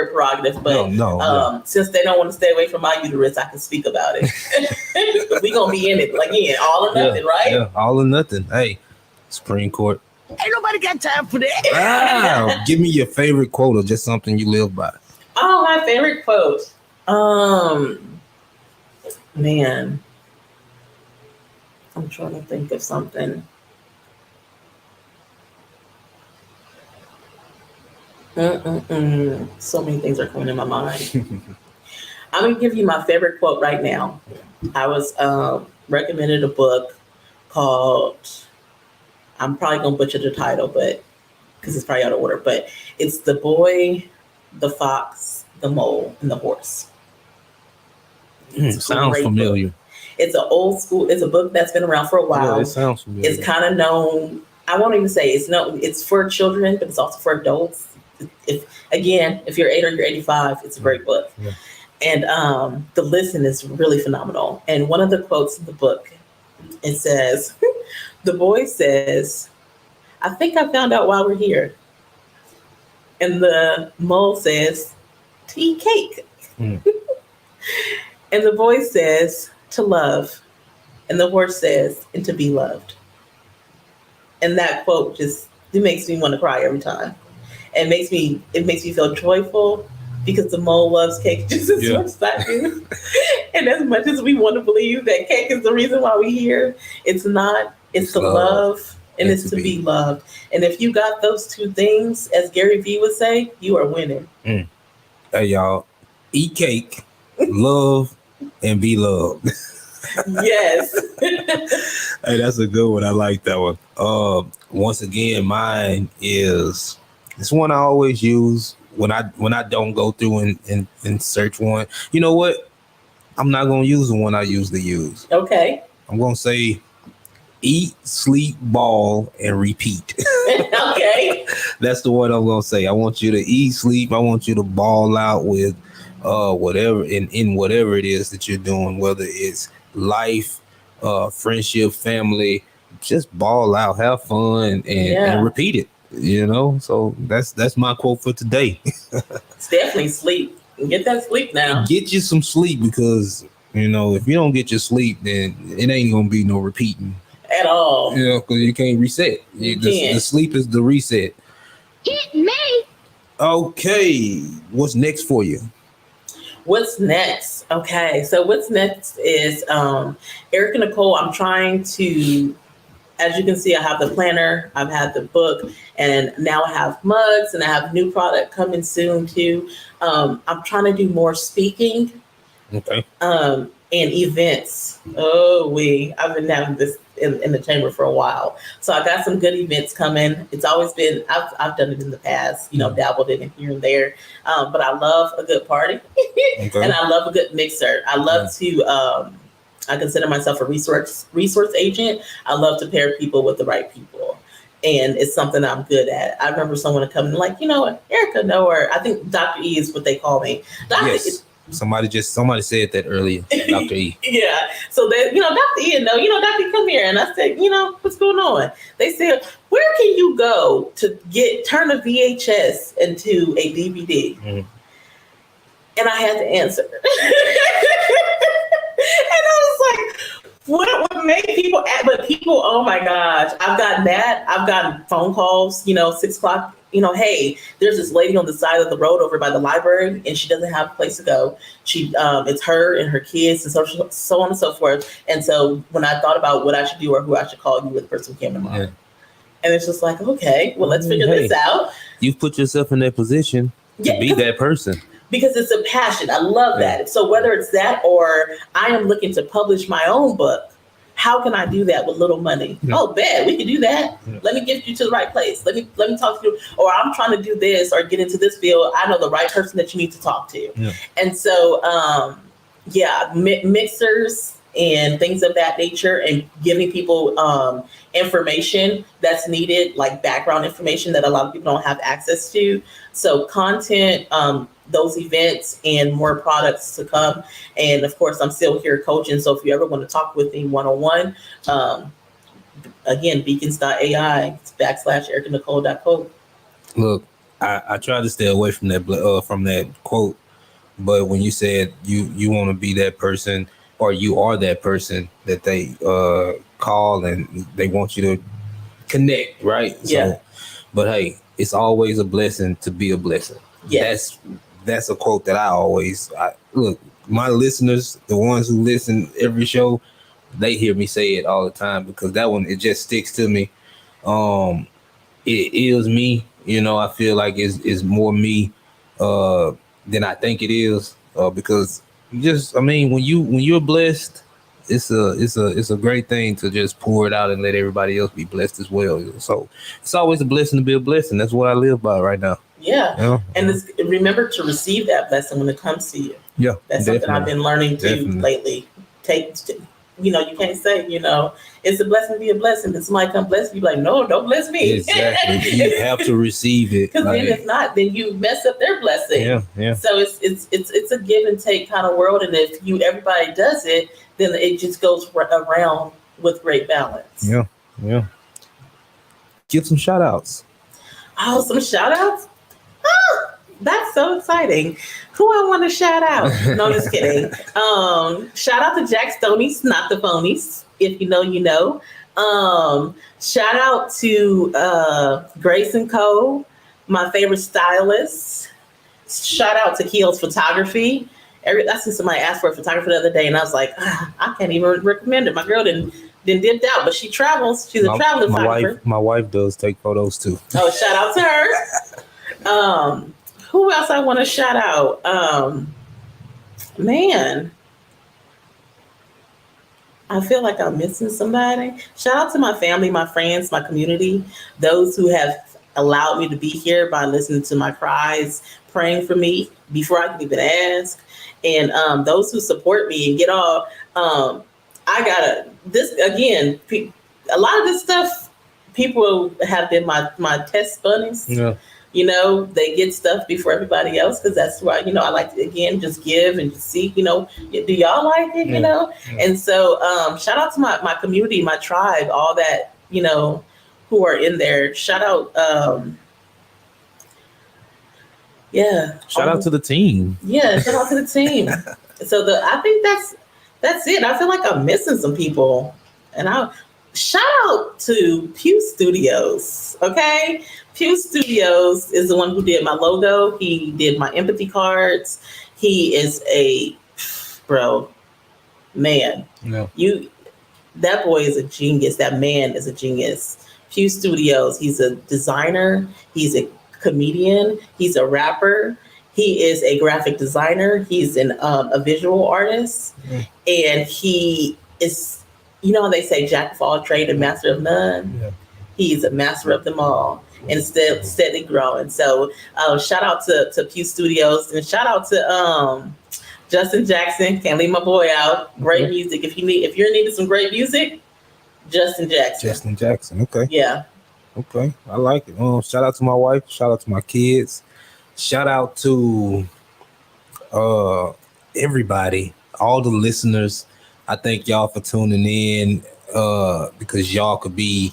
prerogative. But since they don't want to stay away from my uterus, I can speak about it. We gonna be in it again, all or nothing, right? Yeah, all or nothing. Hey, Supreme Court. Ain't nobody got time for that. Give me your favorite quote or just something you live by. Oh, my favorite quote. Man, I'm trying to think of something. So many things are coming in my mind. I'm going to give you my favorite quote right now. I was recommended a book called, I'm probably going to butcher the title, but because it's probably out of order, but it's The Boy, the Fox, the Mole, and the Horse. Sounds familiar. Book. It's an old school, it's a book that's been around for a while. Yeah, it sounds familiar. It's kind of known, I won't even say it's for children, but it's also for adults. If you're 8 or you're 85, it's a great book. Yeah. And the listen is really phenomenal. And one of the quotes in the book, it says, the boy says, I think I found out why we're here. And the mole says, to eat cake. And the boy says, to love. And the horse says, and to be loved. And that quote it makes me want to cry every time. It makes me feel joyful because the mole loves cake just as much as I do. And as much as we want to believe that cake is the reason why we're here, it's not. It's to love and it's to be loved. And if you got those two things, as Gary Vee would say, you are winning. Hey, y'all, eat cake, love, and be loved. Yes. Hey, that's a good one. I like that one. Once again, mine is this one I always use when I don't go through and search one. You know what? I'm not gonna use the one I usually use. Okay. I'm gonna say eat, sleep, ball, and repeat. Okay. That's the one I'm gonna say. I want you to eat, sleep. I want you to ball out with whatever in whatever it is that you're doing, whether it's life, friendship, family. Just ball out, have fun, and repeat it. You know, so that's my quote for today. It's definitely sleep. Get that sleep now. Get you some sleep because if you don't get your sleep, then it ain't gonna be no repeating at all. Because you can't reset. The sleep is the reset. Hit me. Okay, what's next for you? What's next? Okay, so what's next is Erika Nicole. I'm trying to. As you can see, I have the planner, I've had the book, and now I have mugs, and I have new product coming soon too. I'm trying to do more speaking, and events. I've been having this in the chamber for a while, so I got some good events coming. It's always been I've done it in the past, dabbled in it here and there, but I love a good party, and I love a good mixer. I love to. I consider myself a resource agent. I love to pair people with the right people. And it's something I'm good at. I remember someone coming like, Erika, or I think Dr. E is what they call me. Yes. Somebody said that earlier, Dr. E. Yeah. So that, Dr. E, Dr. E, come here. And I said, what's going on? They said, where can you go to turn a VHS into a DVD? Mm-hmm. And I had to answer. And I was like, what would make people but people, oh my gosh, I've gotten that. I've gotten phone calls, 6 o'clock, hey, there's this lady on the side of the road over by the library and she doesn't have a place to go. She, it's her and her kids and so on and so forth. And so when I thought about what I should do or who I should call, you were the person who came to mind. Yeah. And it's just like, okay, well, let's figure this out. You've put yourself in that position to be that person. Because it's a passion. I love that. So whether it's that or I am looking to publish my own book, how can I do that with little money? Yeah. Oh, bad. We can do that. Yeah. Let me get you to the right place. Let me talk to you. Or I'm trying to do this or get into this field. I know the right person that you need to talk to. Yeah. And so, mixers and things of that nature and giving people information that's needed, like background information that a lot of people don't have access to. So content, those events and more products to come. And of course, I'm still here coaching. So if you ever want to talk with me one-on-one, again, beacons.ai/ErikaNicole.co. Look, I try to stay away from that quote, but when you said you want to be that person or you are that person that they call and they want you to connect, right? Yeah. So, but hey, it's always a blessing to be a blessing. Yes. That's a quote that look, my listeners, the ones who listen every show, they hear me say it all the time because that one, it just sticks to me. It is me, I feel like it's more me than I think it is because just, I mean, when you're blessed, it's a great thing to just pour it out and let everybody else be blessed as well. So it's always a blessing to be a blessing. That's what I live by right now. Yeah. Yeah. And remember to receive that blessing when it comes to you. Yeah, That's something I've been learning too lately. You can't say, it's a blessing to be a blessing. If somebody come bless you, like, no, don't bless me. Exactly. You have to receive it. Because then if not, then you mess up their blessing. Yeah. So it's a give and take kind of world. And if everybody does it, then it just goes around with great balance. Yeah. Give some shout outs. Oh, some shout outs? Oh, that's so exciting. Who I want to shout out? No, just kidding. Shout out to Jack Stoney's, not the phonies. If you know, you know. Shout out to Grace and Cole, my favorite stylist. Shout out to Keel's Photography. I seen somebody ask for a photographer the other day, and I was like, I can't even recommend it. My girl didn't dipped out, but she travels. She's a traveling photographer. My wife does take photos too. Oh, shout out to her. Who else I want to shout out? Man, I feel like I'm missing somebody. Shout out to my family, my friends, my community, those who have allowed me to be here by listening to my cries, praying for me before I can even ask, and those who support me and get all. A lot of this stuff, people have been my test bunnies. Yeah. They get stuff before everybody else because that's why, I like to, again, just give and just see, do y'all like it, Yeah. And so shout out to my community, my tribe, all that, who are in there. Shout out. Shout out to the team. Yeah, shout out to the team. So I think that's it. I feel like I'm missing some people. And I'll shout out to Pew Studios. Okay. Pew Studios is the one who did my logo. He did my empathy cards. He is man. Yeah. That boy is a genius. That man is a genius. Pew Studios. He's a designer. He's a comedian. He's a rapper. He is a graphic designer. He's a visual artist. Mm. And he is, how they say jack of all trade and master of none? Yeah. He is a master of them all and still steadily growing. So shout out to Pew Studios and shout out to Justin Jackson. Can't leave my boy out. Great music. If you're needing some great music, Justin Jackson. Okay. Yeah. Okay. I like it. Shout out to my wife. Shout out to my kids. Shout out to everybody, all the listeners. I thank y'all for tuning in because y'all could be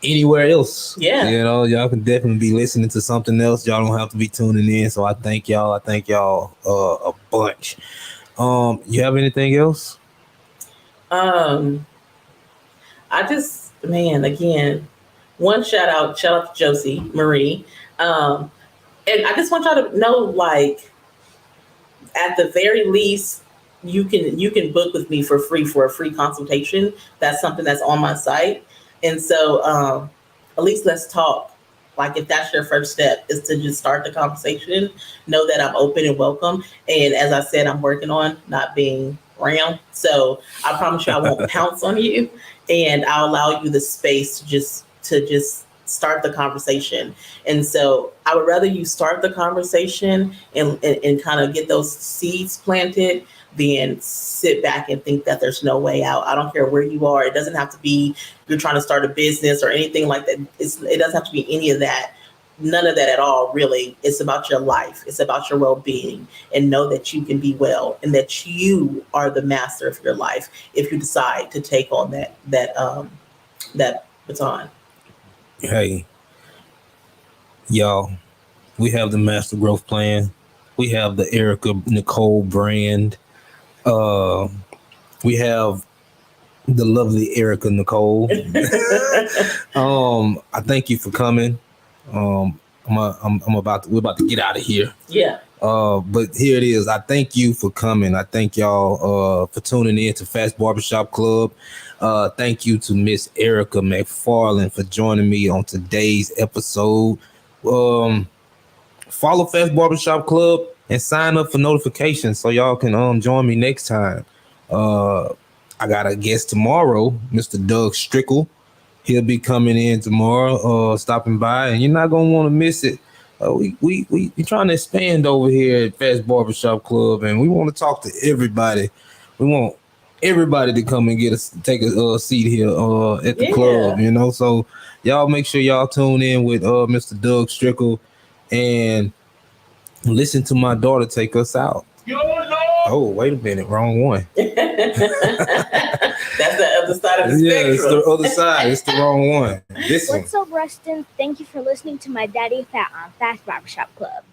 anywhere else. Yeah. Y'all can definitely be listening to something else. Y'all don't have to be tuning in. So I thank y'all. A bunch. You have anything else? Again, one shout out to Josie Marie. And I just want y'all to know, like, at the very least, you can book with me for a free consultation. That's something that's on my site. And so at least let's talk. Like, if that's your first step, is to just start the conversation. Know that I'm open and welcome. And as I said, I'm working on not being round. So I promise you I won't pounce on you. And I'll allow you the space to just start the conversation. And so I would rather you start the conversation and kind of get those seeds planted than sit back and think that there's no way out. I don't care where you are. It doesn't have to be you're trying to start a business or anything like that. It doesn't have to be any of that. None of that at all, really. It's about your life. It's about your well-being, and know that you can be well and that you are the master of your life if you decide to take on that baton. Hey, y'all, we have the Master Growth Plan. We have the Erika Nicole brand. We have the lovely Erika Nicole. I thank you for coming. We're about to get out of here. Yeah. But here it is. I thank you for coming. I thank y'all for tuning in to PHAT'S Barbershop Club. Thank you to Miss Erika McFarland for joining me on today's episode. Follow PHAT'S Barbershop Club and sign up for notifications so y'all can join me next time. I got a guest tomorrow, Mr. Doug Strickle. He'll be coming in tomorrow, stopping by, and you're not gonna want to miss it. We trying to expand over here at PHAT'S Barbershop Club, and we want to talk to everybody. We want everybody to come and take a seat here at the club, you know. So y'all make sure y'all tune in with Mr. Doug Strickle and listen to my daughter take us out. Oh, wait a minute, wrong one. That's the other side of the spectrum. Yeah, it's the other side. It's the wrong one. This one. What's up, Rustin? Thank you for listening to my Daddy Fat on PHAT'S Barbershop Club.